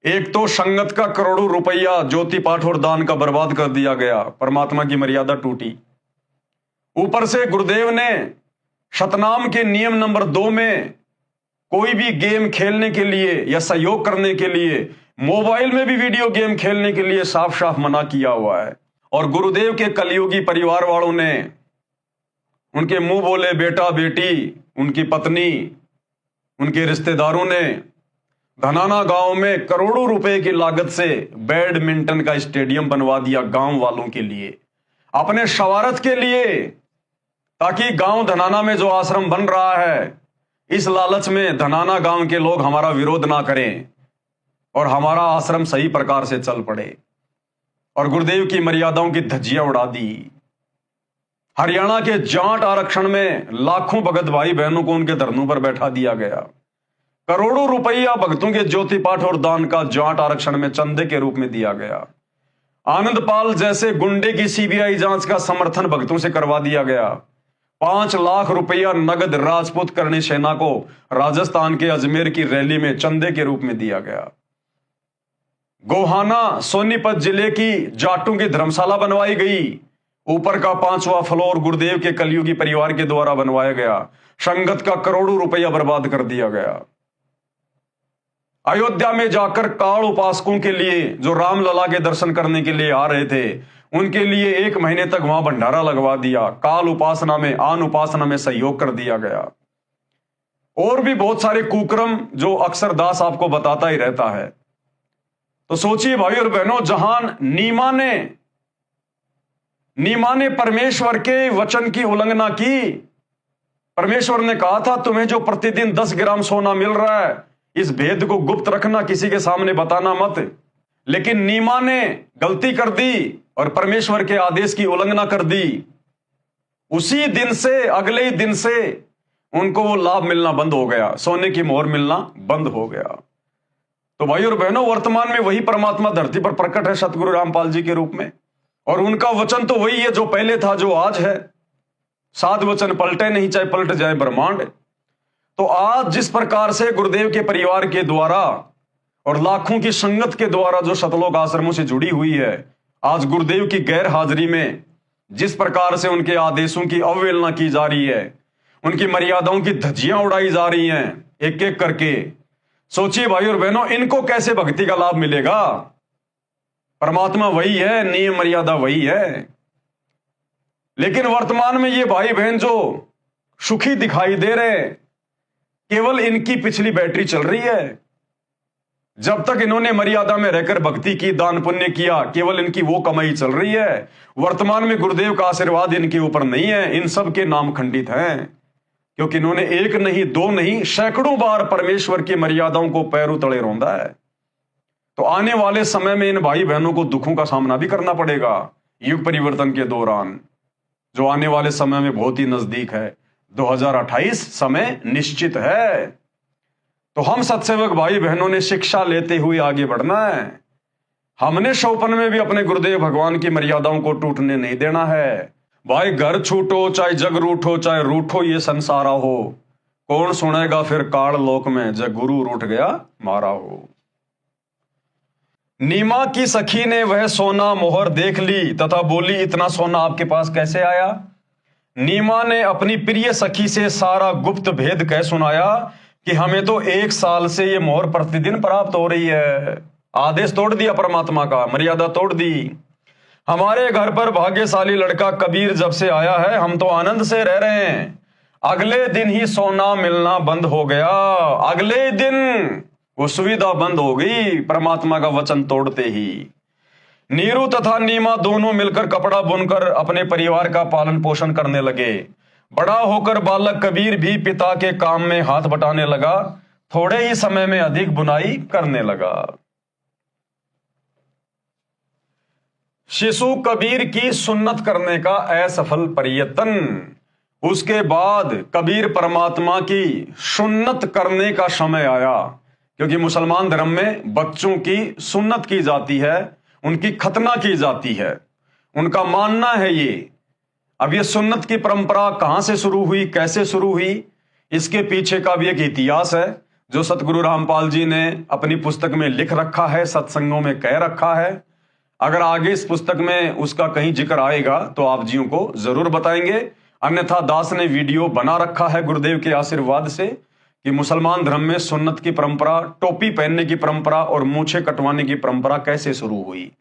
एक तो संगत का करोड़ों रुपया ज्योति पाठ और दान का बर्बाद कर दिया गया, परमात्मा की मर्यादा टूटी। ऊपर से गुरुदेव ने शतनाम के नियम नंबर 2 में कोई भी गेम खेलने के लिए या सहयोग करने के लिए, मोबाइल में भी वीडियो गेम खेलने के लिए साफ साफ मना किया हुआ है। और गुरुदेव के कलयुगी परिवार वालों ने, उनके मुंह बोले बेटा बेटी, उनकी पत्नी, उनके रिश्तेदारों ने धनाना गांव में करोड़ों रुपए की लागत से बैडमिंटन का स्टेडियम बनवा दिया गांव वालों के लिए, अपने शवारत के लिए, ताकि गांव धनाना में जो आश्रम बन रहा है, इस लालच में धनाना गांव के लोग हमारा विरोध ना करें और हमारा आश्रम सही प्रकार से चल पड़े। और गुरुदेव की मर्यादाओं की धज्जियां उड़ा दी। हरियाणा के जाट आरक्षण में लाखों भगत भाई बहनों को उनके धरनों पर बैठा दिया गया। करोड़ों रुपया भक्तों के ज्योति पाठ और दान का जाट आरक्षण में चंदे के रूप में दिया गया। आनंद पाल जैसे गुंडे की सीबीआई जांच का समर्थन भक्तों से करवा दिया गया। 5 लाख रुपया नगद राजपूत करणी सेना को राजस्थान के अजमेर की रैली में चंदे के रूप में दिया गया। गोहाना सोनीपत जिले की जाटों की धर्मशाला बनवाई गई। ऊपर का 5वां फ्लोर गुरुदेव के कलयुगी परिवार के द्वारा बनवाया गया। संगत का करोड़ों रुपया बर्बाद कर दिया गया। अयोध्या में जाकर काल उपासकों के लिए, जो रामलला के दर्शन करने के लिए आ रहे थे, उनके लिए 1 महीने तक वहां भंडारा लगवा दिया। काल उपासना में, आन उपासना में सहयोग कर दिया गया। और भी बहुत सारे कुक्रम जो अक्सर दास आपको बताता ही रहता है। तो सोचिए भाई और बहनों, जहां नीमा ने परमेश्वर के वचन की उल्लंघना की। परमेश्वर ने कहा था तुम्हें जो प्रतिदिन 10 ग्राम सोना मिल रहा है, इस भेद को गुप्त रखना, किसी के सामने बताना मत। लेकिन नीमा ने गलती कर दी और परमेश्वर के आदेश की उल्लंघना कर दी। उसी दिन से, अगले ही दिन से उनको वो लाभ मिलना बंद हो गया, सोने की मोहर मिलना बंद हो गया। तो भाई और बहनों, वर्तमान में वही परमात्मा धरती पर प्रकट है सतगुरु रामपाल जी के रूप में। और उनका वचन तो वही है जो पहले था, जो आज है। साध वचन पलटे नहीं, चाहे पलट जाए ब्रह्मांड। तो आज जिस प्रकार से गुरुदेव के परिवार के द्वारा और लाखों की संगत के द्वारा जो सतलोक आश्रमों से जुड़ी हुई है, आज गुरुदेव की गैर हाजिरी में जिस प्रकार से उनके आदेशों की अवहेलना की जा रही है, उनकी मर्यादाओं की धज्जियां उड़ाई जा रही हैं एक एक करके, सोचिए भाई और बहनों, इनको कैसे भक्ति का लाभ मिलेगा? परमात्मा वही है, नियम मर्यादा वही है। लेकिन वर्तमान में ये भाई बहन जो सुखी दिखाई दे रहे, केवल इनकी पिछली बैटरी चल रही है। जब तक इन्होंने मर्यादा में रहकर भक्ति की, दान पुण्य किया, केवल इनकी वो कमाई चल रही है। वर्तमान में गुरुदेव का आशीर्वाद इनके ऊपर नहीं है। इन सब के नाम खंडित हैं, क्योंकि इन्होंने 1 नहीं 2 नहीं सैकड़ों बार परमेश्वर की मर्यादाओं को पैरों तले रौंदा है। तो आने वाले समय में इन भाई बहनों को दुखों का सामना भी करना पड़ेगा। युग परिवर्तन के दौरान, जो आने वाले समय में बहुत ही नजदीक है, 2028 समय निश्चित है। तो हम सत्सेवक भाई बहनों ने शिक्षा लेते हुए आगे बढ़ना है। हमने शौपन में भी अपने गुरुदेव भगवान की मर्यादाओं को टूटने नहीं देना है। भाई घर छूटो चाहे जग रूठो, चाहे रूठो ये संसारा हो, कौन सुनेगा फिर काल लोक में, जब गुरु रूठ गया मारा हो। नीमा की सखी ने वह सोना मोहर देख ली तथा बोली, इतना सोना आपके पास कैसे आया? नीमा ने अपनी प्रिय सखी से सारा गुप्त भेद कह सुनाया कि हमें तो 1 साल से ये मोहर प्रतिदिन प्राप्त हो रही है। आदेश तोड़ दिया परमात्मा का, मर्यादा तोड़ दी। हमारे घर पर भाग्यशाली लड़का कबीर जब से आया है, हम तो आनंद से रह रहे हैं। अगले दिन ही सोना मिलना बंद हो गया। अगले दिन वो सुविधा बंद हो गई परमात्मा का वचन तोड़ते ही। नीरू तथा नीमा दोनों मिलकर कपड़ा बुनकर अपने परिवार का पालन पोषण करने लगे। बड़ा होकर बालक कबीर भी पिता के काम में हाथ बटाने लगा। थोड़े ही समय में अधिक बुनाई करने लगा। शिशु कबीर की सुन्नत करने का असफल प्रयत्न। उसके बाद कबीर परमात्मा की सुन्नत करने का समय आया, क्योंकि मुसलमान धर्म में बच्चों की सुन्नत की जाती है, उनकी खतना की जाती है, उनका मानना है ये। अब ये सुन्नत की परंपरा कहां से शुरू हुई, कैसे शुरू हुई, इसके पीछे का भी एक इतिहास है जो सतगुरु रामपाल जी ने अपनी पुस्तक में लिख रखा है, सत्संगों में कह रखा है। अगर आगे इस पुस्तक में उसका कहीं जिक्र आएगा तो आप जियों को जरूर बताएंगे, अन्यथा दास ने वीडियो बना रखा है गुरुदेव के आशीर्वाद से कि मुसलमान धर्म में सुन्नत की परंपरा, टोपी पहनने की परंपरा और मूछें कटवाने की परंपरा कैसे शुरू हुई।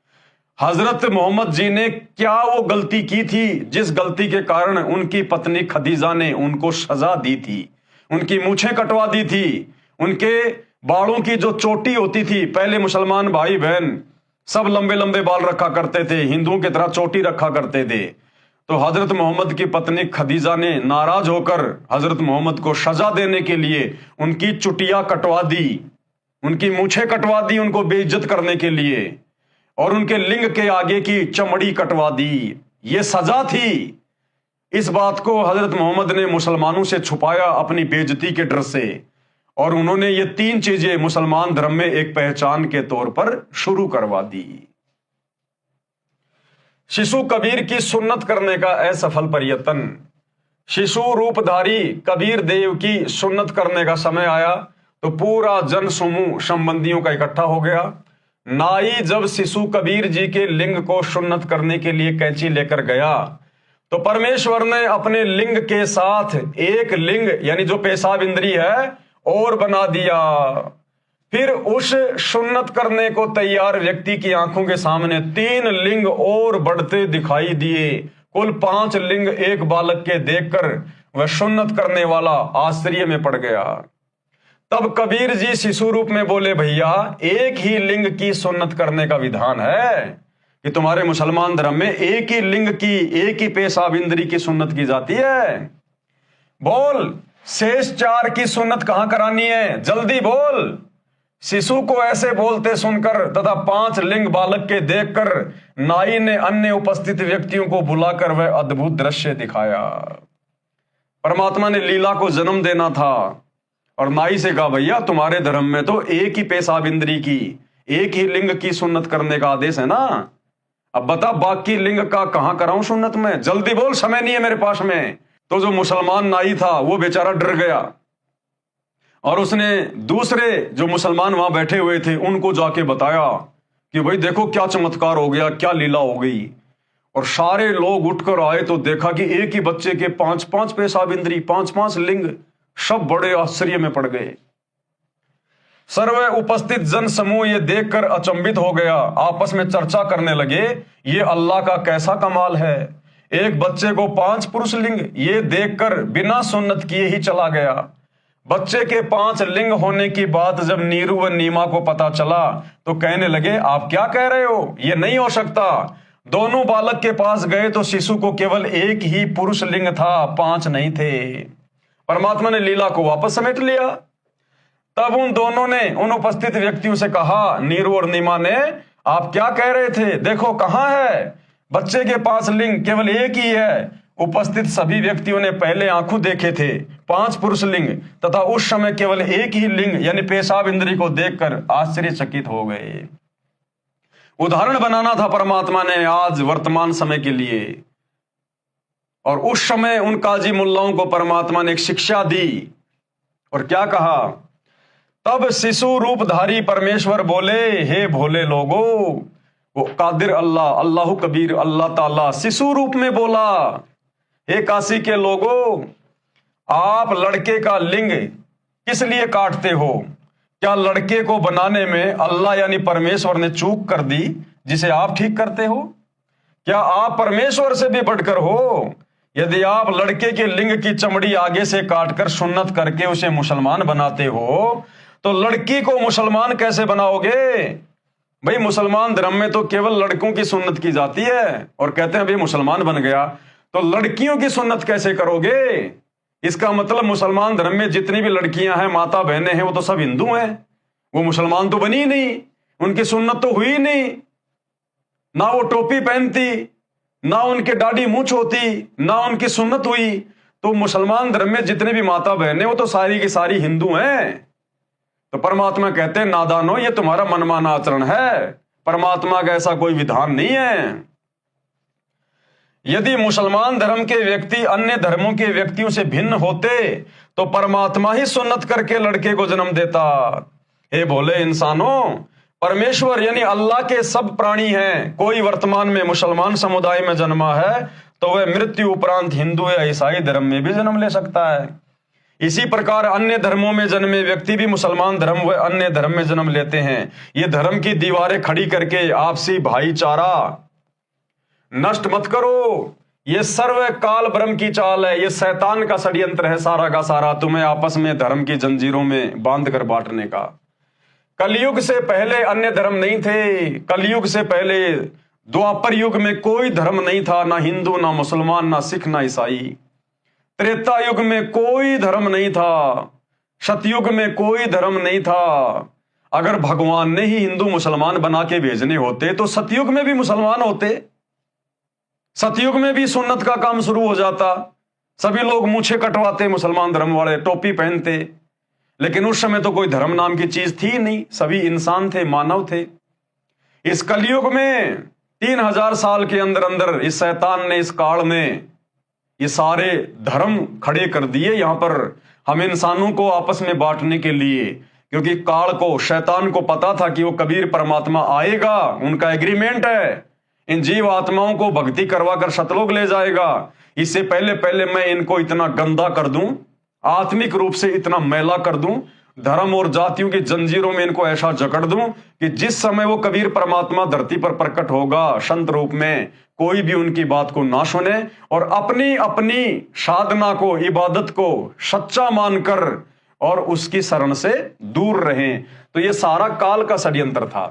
हजरत मोहम्मद जी ने क्या वो गलती की थी जिस गलती के कारण उनकी पत्नी खदीजा ने उनको सजा दी थी, उनकी मूछें कटवा दी थी, उनके बालों की जो चोटी होती थी, पहले मुसलमान भाई बहन सब लंबे लंबे बाल रखा करते थे, हिंदुओं की तरह चोटी रखा करते थे। तो हजरत मोहम्मद की पत्नी खदीजा ने नाराज होकर हजरत मोहम्मद को सजा देने के लिए उनकी चुटिया कटवा दी, उनकी मूछें कटवा दी, उनको बेइज्जत करने के लिए, और उनके लिंग के आगे की चमड़ी कटवा दी। ये सजा थी। इस बात को हजरत मोहम्मद ने मुसलमानों से छुपाया अपनी बेइज्जती के डर से, और उन्होंने ये 3 चीजें मुसलमान धर्म में एक पहचान के तौर पर शुरू करवा दी। शिशु कबीर की सुन्नत करने का असफल प्रयत्न। शिशु रूपधारी कबीर देव की सुन्नत करने का समय आया तो पूरा जन समूह संबंधियों का इकट्ठा हो गया। नाई जब शिशु कबीर जी के लिंग को सुन्नत करने के लिए कैंची लेकर गया तो परमेश्वर ने अपने लिंग के साथ एक लिंग यानी जो पेशाब इंद्री है और बना दिया। फिर उस सुन्नत करने को तैयार व्यक्ति की आंखों के सामने 3 लिंग और बढ़ते दिखाई दिए। कुल 5 लिंग एक बालक के देखकर वह सुन्नत करने वाला आश्चर्य में पड़ गया। तब कबीर जी शिशु रूप में बोले, भैया एक ही लिंग की सुन्नत करने का विधान है कि तुम्हारे मुसलमान धर्म में एक ही लिंग की, एक ही पेशाब इंद्री की सुन्नत की जाती है। बोल, शेष 4 की सुन्नत कहां करानी है, जल्दी बोल। शिशु को ऐसे बोलते सुनकर तथा 5 लिंग बालक के देखकर नाई ने अन्य उपस्थित व्यक्तियों को बुलाकर वह अद्भुत दृश्य दिखाया। परमात्मा ने लीला को जन्म देना था और नाई से कहा, भैया तुम्हारे धर्म में तो एक ही पेशाब इंद्री की, एक ही लिंग की सुन्नत करने का आदेश है ना। अब बता बाकी लिंग का कहां कराऊं सुन्नत में, जल्दी बोल, समय नहीं है मेरे पास में। तो जो मुसलमान नाई था वो बेचारा डर गया और उसने दूसरे जो मुसलमान वहां बैठे हुए थे उनको जाके बताया कि भाई देखो क्या चमत्कार हो गया, क्या लीला हो गई। और सारे लोग उठकर आए तो देखा कि एक ही बच्चे के 5-5 पेशाब इंद्री, 5-5 लिंग। सब बड़े आश्चर्य में पड़ गए। सर्व उपस्थित जन समूह ये देखकर अचंभित हो गया, आपस में चर्चा करने लगे, ये अल्लाह का कैसा कमाल है। एक बच्चे को 5 पुरुष लिंग, ये देखकर बिना सुन्नत किए ही चला गया। बच्चे के 5 लिंग होने की बात जब नीरू व नीमा को पता चला तो कहने लगे, आप क्या कह रहे हो, ये नहीं हो सकता। दोनों बालक के पास गए तो शिशु को केवल एक ही पुरुष लिंग था, 5 नहीं थे। परमात्मा ने लीला को वापस समेट लिया। तब उन दोनों ने उन उपस्थित व्यक्तियों से कहा, नीरू और नीमा ने, आप क्या कह रहे थे, देखो कहां है, बच्चे के 5 लिंग केवल एक ही है। उपस्थित सभी व्यक्तियों ने पहले आंखों देखे थे 5 पुरुष लिंग तथा उस समय केवल एक ही लिंग यानी पेशाब इंद्री को देखकर आश्चर्यचकित हो गए। उदाहरण बनाना था परमात्मा ने आज वर्तमान समय के लिए, और उस समय उन काजी मुल्लाओं को परमात्मा ने एक शिक्षा दी और क्या कहा। तब शिशु रूपधारी परमेश्वर बोले, हे भोले लोगो, वो कादिर अल्लाह, अल्लाह कबीर, अल्लाह ताला शिशु रूप में बोला, हे काशी के लोगों, आप लड़के का लिंग किस लिए काटते हो? क्या लड़के को बनाने में अल्लाह यानी परमेश्वर ने चूक कर दी जिसे आप ठीक करते हो? क्या आप परमेश्वर से भी बढ़कर हो? यदि आप लड़के के लिंग की चमड़ी आगे से काटकर सुन्नत करके उसे मुसलमान बनाते हो तो लड़की को मुसलमान कैसे बनाओगे? भाई मुसलमान धर्म में तो केवल लड़कों की सुन्नत की जाती है और कहते हैं भाई मुसलमान बन गया, तो लड़कियों की सुन्नत कैसे करोगे? इसका मतलब मुसलमान धर्म में जितनी भी लड़कियां हैं, माता बहनें हैं, वो तो सब हिंदू हैं, वो मुसलमान तो बनी नहीं, उनकी सुन्नत तो हुई नहीं। ना वो टोपी पहनती, ना उनके दाढ़ी मूंछ होती, ना उनकी सुन्नत हुई। तो मुसलमान धर्म में जितने भी माता बहनें वो तो सारी की सारी हिंदू हैं। तो परमात्मा कहते हैं, नादानो, ये तुम्हारा मनमाना आचरण है, परमात्मा का ऐसा कोई विधान नहीं है। यदि मुसलमान धर्म के व्यक्ति अन्य धर्मों के व्यक्तियों से भिन्न होते तो परमात्मा ही सुन्नत करके लड़के को जन्म देता। हे भोले इंसानों, परमेश्वर यानी अल्लाह के सब प्राणी हैं। कोई वर्तमान में मुसलमान समुदाय में जन्मा है तो वह मृत्यु उपरांत हिंदू या ईसाई धर्म में भी जन्म ले सकता है। इसी प्रकार अन्य धर्मों में जन्मे व्यक्ति भी मुसलमान धर्म व अन्य धर्म में जन्म लेते हैं। ये धर्म की दीवारें खड़ी करके आपसी भाईचारा नष्ट मत करो। ये सर्व काल ब्रह्म की चाल है। ये शैतान का षड्यंत्र है सारा का सारा, तुम्हें आपस में धर्म की जंजीरों में बांध कर बांटने का। कलयुग से पहले अन्य धर्म नहीं थे। कलयुग से पहले द्वापर युग में कोई धर्म नहीं था, ना हिंदू, ना मुसलमान, ना सिख, ना ईसाई। त्रेता युग में कोई धर्म नहीं था। सतयुग में कोई धर्म नहीं था। अगर भगवान ने ही हिंदू मुसलमान बना के भेजने होते तो सतयुग में भी मुसलमान होते। सतयुग में भी सुन्नत का काम शुरू हो जाता। सभी लोग मूछें कटवाते, मुसलमान धर्म वाले टोपी पहनते। लेकिन उस समय तो कोई धर्म नाम की चीज थी नहीं, सभी इंसान थे, मानव थे। इस कलयुग में 3000 साल के अंदर अंदर इस शैतान ने, इस काल ने ये सारे धर्म खड़े कर दिए यहां पर हम इंसानों को आपस में बांटने के लिए। क्योंकि काल को, शैतान को पता था कि वो कबीर परमात्मा आएगा, उनका एग्रीमेंट है, इन जीव आत्माओं को भक्ति करवा कर सतलोक ले जाएगा। इससे पहले पहले मैं इनको इतना गंदा कर दूं, आत्मिक रूप से इतना मैला कर दूं, धर्म और जातियों की जंजीरों में इनको ऐसा जकड़ दूं कि जिस समय वो कबीर परमात्मा धरती पर प्रकट होगा संत रूप में, कोई भी उनकी बात को ना सुने और अपनी अपनी साधना को, इबादत को सच्चा मानकर और उसकी शरण से दूर रहें। तो ये सारा काल का षड्यंत्र था।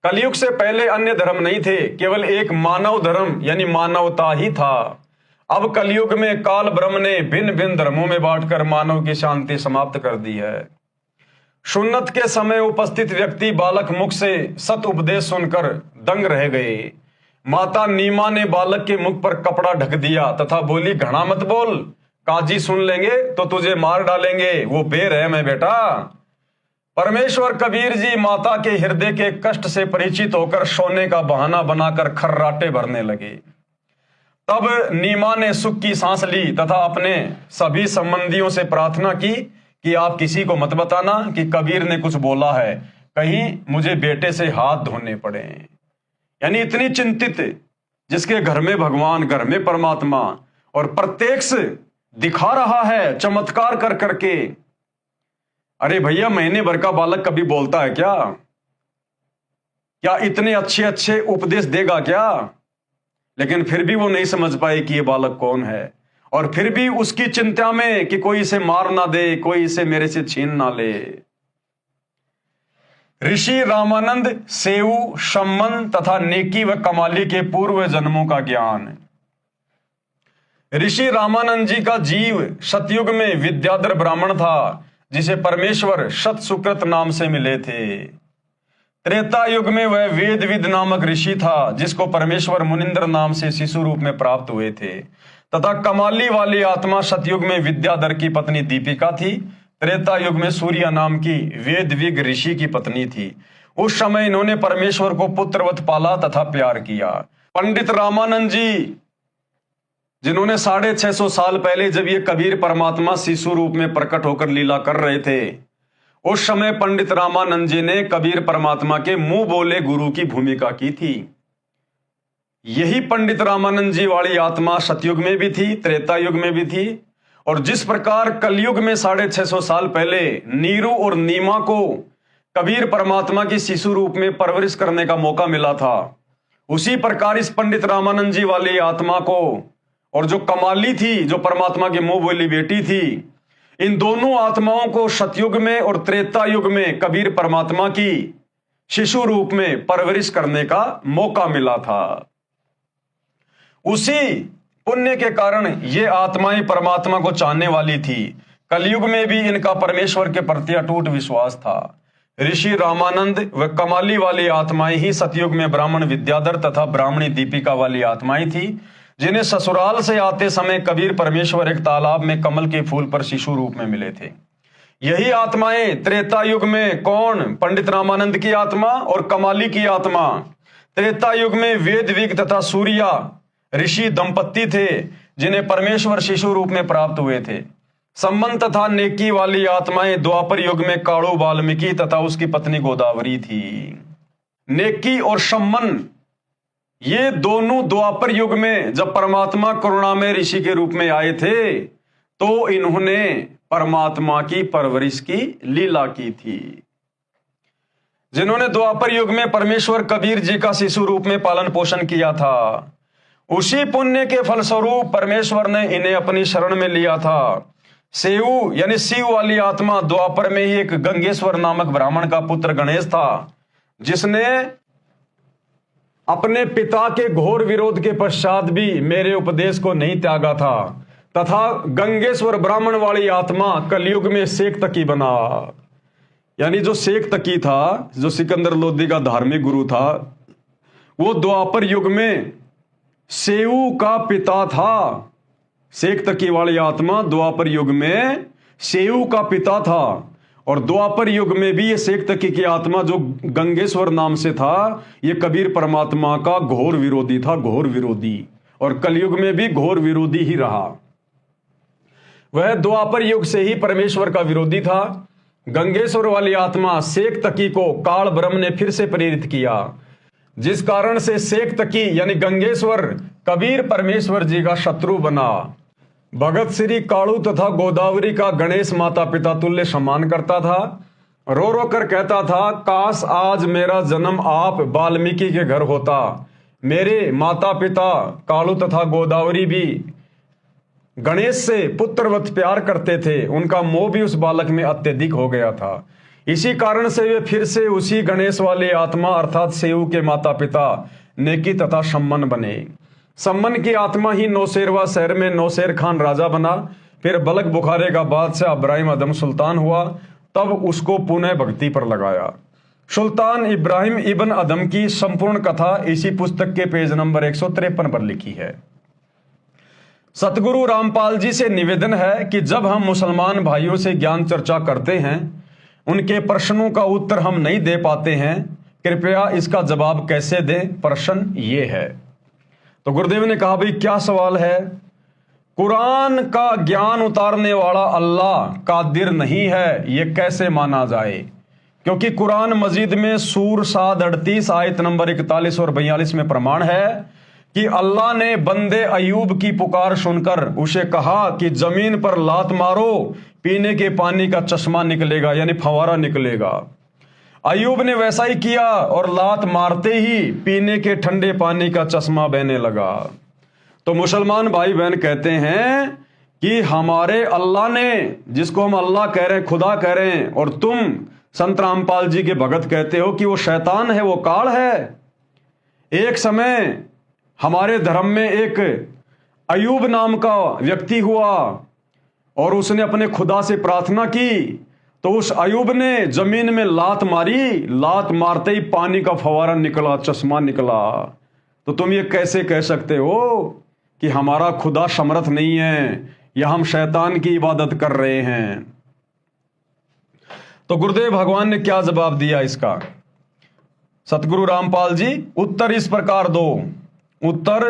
कलयुग से पहले अन्य धर्म नहीं थे, केवल एक मानव धर्म यानी मानवता ही था। अब कलयुग में काल ब्रह्म ने भिन्न भिन्न धर्मों में बांटकर मानव की शांति समाप्त कर दी है। सुन्नत के समय उपस्थित व्यक्ति बालक मुख से सत उपदेश सुनकर दंग रह गए। माता नीमा ने बालक के मुख पर कपड़ा ढक दिया तथा बोली, घना मत बोल, काजी सुन लेंगे तो तुझे मार डालेंगे, वो बेरहम है बेटा। परमेश्वर कबीर जी माता के हृदय के कष्ट से परिचित होकर सोने का बहाना बनाकर खर्राटे भरने लगे। तब नीमा ने सुख की सांस ली तथा अपने सभी संबंधियों से प्रार्थना की कि आप किसी को मत बताना कि कबीर ने कुछ बोला है, कहीं मुझे बेटे से हाथ धोने पड़े। यानी इतनी चिंतित, जिसके घर में भगवान, घर में परमात्मा और प्रत्यक्ष दिखा रहा है चमत्कार कर करके। अरे भैया, महीने भर का बालक कभी बोलता है क्या? क्या इतने अच्छे अच्छे उपदेश देगा क्या? लेकिन फिर भी वो नहीं समझ पाए कि ये बालक कौन है, और फिर भी उसकी चिंता में कि कोई इसे मार ना दे, कोई इसे मेरे से छीन ना ले। ऋषि रामानंद सेऊ, सम्मन तथा नेकी व कमाली के पूर्व जन्मों का ज्ञान। ऋषि रामानंद जी का जीव सतयुग में विद्याधर ब्राह्मण था, जिसे परमेश्वर सत सुकृत नाम से मिले थे। त्रेता युग में वह वेदविद नामक ऋषि था, जिसको परमेश्वर मुनिंद्र नाम से शिशु रूप में प्राप्त हुए थे। तथा कमाली वाली आत्मा सतयुग में विद्याधर की पत्नी दीपिका थी। त्रेता युग में सूर्य नाम की वेदविग ऋषि की पत्नी थी। उस समय इन्होंने परमेश्वर को पुत्रवत पाला तथा प्यार किया। पंडित रामानंद जी, जिन्होंने 650 साल पहले जब ये कबीर परमात्मा शिशु रूप में प्रकट होकर लीला कर रहे थे, उस समय पंडित रामानंद जी ने कबीर परमात्मा के मुंह बोले गुरु की भूमिका की थी। यही पंडित रामानंद जी वाली आत्मा सतयुग में भी थी, त्रेता युग में भी थी। और जिस प्रकार कलयुग में 650 साल पहले नीरू और नीमा को कबीर परमात्मा की शिशु रूप में परवरिश करने का मौका मिला था, उसी प्रकार इस पंडित रामानंद जी वाली आत्मा को, और जो कमाली थी, जो परमात्मा की मुंह बोली बेटी थी, इन दोनों आत्माओं को सतयुग में और त्रेता युग में कबीर परमात्मा की शिशु रूप में परवरिश करने का मौका मिला था। उसी पुण्य के कारण ये आत्माएं परमात्मा को चाहने वाली थी। कलयुग में भी इनका परमेश्वर के प्रति अटूट विश्वास था। ऋषि रामानंद व कमाली वाली आत्माएं ही सतयुग में ब्राह्मण विद्याधर तथा ब्राह्मणी दीपिका वाली आत्माएं थी, जिन्हें ससुराल से आते समय कबीर परमेश्वर एक तालाब में कमल के फूल पर शिशु रूप में मिले थे। यही आत्माएं त्रेता युग में कौन? पंडित रामानंद की आत्मा और कमाली की आत्मा। त्रेता युग में वेदविग तथा सूर्या ऋषि दंपत्ति थे, जिन्हें परमेश्वर शिशु रूप में प्राप्त हुए थे। सम्मन तथा नेकी वाली आत्माएं द्वापर युग में काणु वाल्मीकि तथा उसकी पत्नी गोदावरी थी। नेकी और सम्मन ये दोनों द्वापर युग में जब परमात्मा करुणामय ऋषि के रूप में आए थे तो इन्होंने परमात्मा की परवरिश की लीला की थी। जिन्होंने द्वापर युग में परमेश्वर कबीर जी का शिशु रूप में पालन पोषण किया था, उसी पुण्य के फलस्वरूप परमेश्वर ने इन्हें अपनी शरण में लिया था। सेऊ यानी शिव वाली आत्मा द्वापर में ही एक गंगेश्वर नामक ब्राह्मण का पुत्र गणेश था, जिसने अपने पिता के घोर विरोध के पश्चात भी मेरे उपदेश को नहीं त्यागा था, तथा गंगेश्वर ब्राह्मण वाली आत्मा कलयुग में शेख तकी बना। यानी जो शेख तकी था, जो सिकंदर लोदी का धार्मिक गुरु था, वो द्वापर युग में सेऊ का पिता था। शेख तकी वाली आत्मा द्वापर युग में सेऊ का पिता था, और द्वापर युग में भी ये शेख तकी की आत्मा जो गंगेश्वर नाम से था, ये कबीर परमात्मा का घोर विरोधी था, घोर विरोधी, और कलयुग में भी घोर विरोधी ही रहा। वह द्वापर युग से ही परमेश्वर का विरोधी था। गंगेश्वर वाली आत्मा शेख तकी को काल ब्रह्म ने फिर से प्रेरित किया, जिस कारण से शेख तकी यानी गंगेश्वर कबीर परमेश्वर जी का शत्रु बना। भगत श्री काणु तथा गोदावरी का गणेश माता पिता तुल्य सम्मान करता था। रो रो कर कहता था, काश आज मेरा जन्म आप वाल्मीकि के घर होता। मेरे माता पिता काणु तथा गोदावरी भी गणेश से पुत्रवत प्यार करते थे, उनका मोह भी उस बालक में अत्यधिक हो गया था। इसी कारण से वे फिर से उसी गणेश वाले आत्मा अर्थात सेऊ के माता पिता नेकी तथा सम्मन बने। सम्मन की आत्मा ही नौशेरवा शहर में नौशेर खान राजा बना, फिर बलक बुखारे का बादशाह इब्राहिम अदम सुल्तान हुआ, तब उसको पुनः भक्ति पर लगाया। सुल्तान इब्राहिम इब्न अदम की संपूर्ण कथा इसी पुस्तक के पेज नंबर 153 पर लिखी है। सतगुरु रामपाल जी से निवेदन है कि जब हम मुसलमान भाइयों से ज्ञान चर्चा करते हैं, उनके प्रश्नों का उत्तर हम नहीं दे पाते हैं, कृपया इसका जवाब कैसे दें। प्रश्न ये है। तो गुरुदेव ने कहा, भाई क्या सवाल है? कुरान का ज्ञान उतारने वाला अल्लाह कादिर नहीं है, ये कैसे माना जाए? क्योंकि कुरान मजीद में सूर 7:38 आयत नंबर 41 और 42 में प्रमाण है कि अल्लाह ने बंदे अयूब की पुकार सुनकर उसे कहा कि जमीन पर लात मारो, पीने के पानी का चश्मा निकलेगा, यानी फवारा निकलेगा। अयूब ने वैसा ही किया और लात मारते ही पीने के ठंडे पानी का चश्मा बहने लगा। तो मुसलमान भाई बहन कहते हैं कि हमारे अल्लाह ने, जिसको हम अल्लाह कह रहे हैं, खुदा कह रहे हैं, और तुम संत रामपाल जी के भगत कहते हो कि वो शैतान है, वो काल है। एक समय हमारे धर्म में एक अयूब नाम का व्यक्ति हुआ और उसने अपने खुदा से प्रार्थना की, तो उस अयूब ने जमीन में लात मारी, लात मारते ही पानी का फवारा निकला, चश्मा निकला। तो तुम ये कैसे कह सकते हो कि हमारा खुदा समर्थ नहीं है या हम शैतान की इबादत कर रहे हैं? तो गुरुदेव भगवान ने क्या जवाब दिया इसका? सतगुरु रामपाल जी उत्तर इस प्रकार दो। उत्तर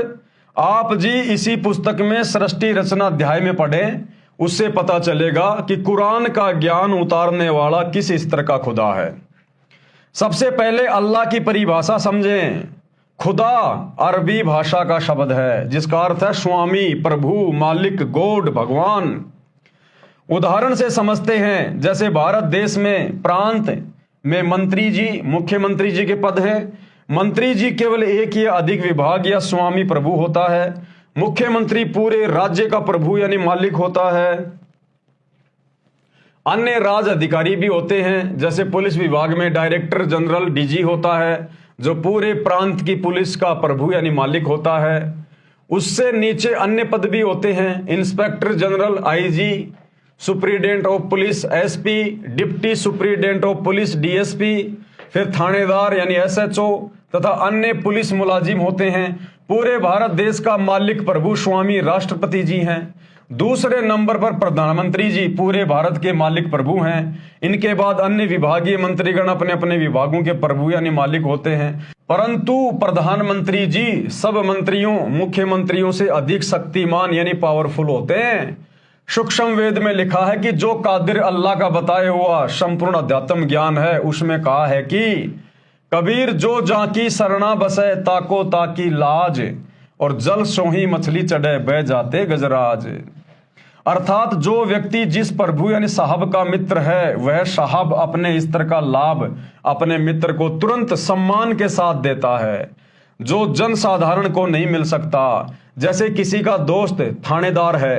आप जी इसी पुस्तक में सृष्टि रचना अध्याय में पढ़ें, उससे पता चलेगा कि कुरान का ज्ञान उतारने वाला किस स्तर का खुदा है। सबसे पहले अल्लाह की परिभाषा समझें। खुदा अरबी भाषा का शब्द है जिसका अर्थ है स्वामी, प्रभु, मालिक, गॉड, भगवान। उदाहरण से समझते हैं, जैसे भारत देश में प्रांत में मंत्री जी, मुख्यमंत्री जी के पद हैं। मंत्री जी केवल एक या अधिक विभाग या स्वामी प्रभु होता है। मुख्यमंत्री पूरे राज्य का प्रभु यानी मालिक होता है। अन्य राज अधिकारी भी होते हैं, जैसे पुलिस विभाग में डायरेक्टर जनरल डीजी होता है, जो पूरे प्रांत की पुलिस का प्रभु यानी मालिक होता है। उससे नीचे अन्य पद भी होते हैं, inspector general, IG, superintendent of police, SP, deputy superintendent of police, DSP, फिर थानेदार यानी एसएचओ तथा अन्य पुलिस मुलाजिम होते हैं। पूरे भारत देश का मालिक प्रभु स्वामी राष्ट्रपति जी हैं। दूसरे नंबर पर प्रधानमंत्री जी पूरे भारत के मालिक प्रभु हैं। इनके बाद अन्य विभागीय मंत्रीगण अपने अपने विभागों के प्रभु यानी मालिक होते हैं। परंतु प्रधानमंत्री जी सब मंत्रियों, मुख्यमंत्रियों से अधिक शक्तिमान यानी पावरफुल होते हैं। सूक्ष्म वेद में लिखा है कि जो कादिर अल्लाह का बताए हुआ संपूर्ण अध्यात्म ज्ञान है, उसमें कहा है कि कबीर जो जाकी सरना बसे ताको ताकी लाज, और जल सोही मछली चढ़े बह जाते गजराज। अर्थात जो व्यक्ति जिस प्रभु यानी साहब का मित्र है, वह साहब अपने स्तर का लाभ अपने मित्र को तुरंत सम्मान के साथ देता है, जो जन साधारण को नहीं मिल सकता। जैसे किसी का दोस्त थानेदार है,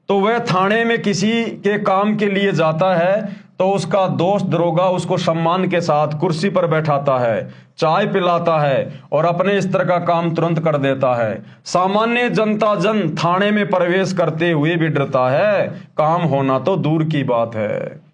तो वह थाने में किसी के काम के लिए जाता है, तो उसका दोस्त दरोगा उसको सम्मान के साथ कुर्सी पर बैठाता है, चाय पिलाता है और अपने स्तर का काम तुरंत कर देता है। सामान्य जनता जन थाने में प्रवेश करते हुए भी डरता है, काम होना तो दूर की बात है।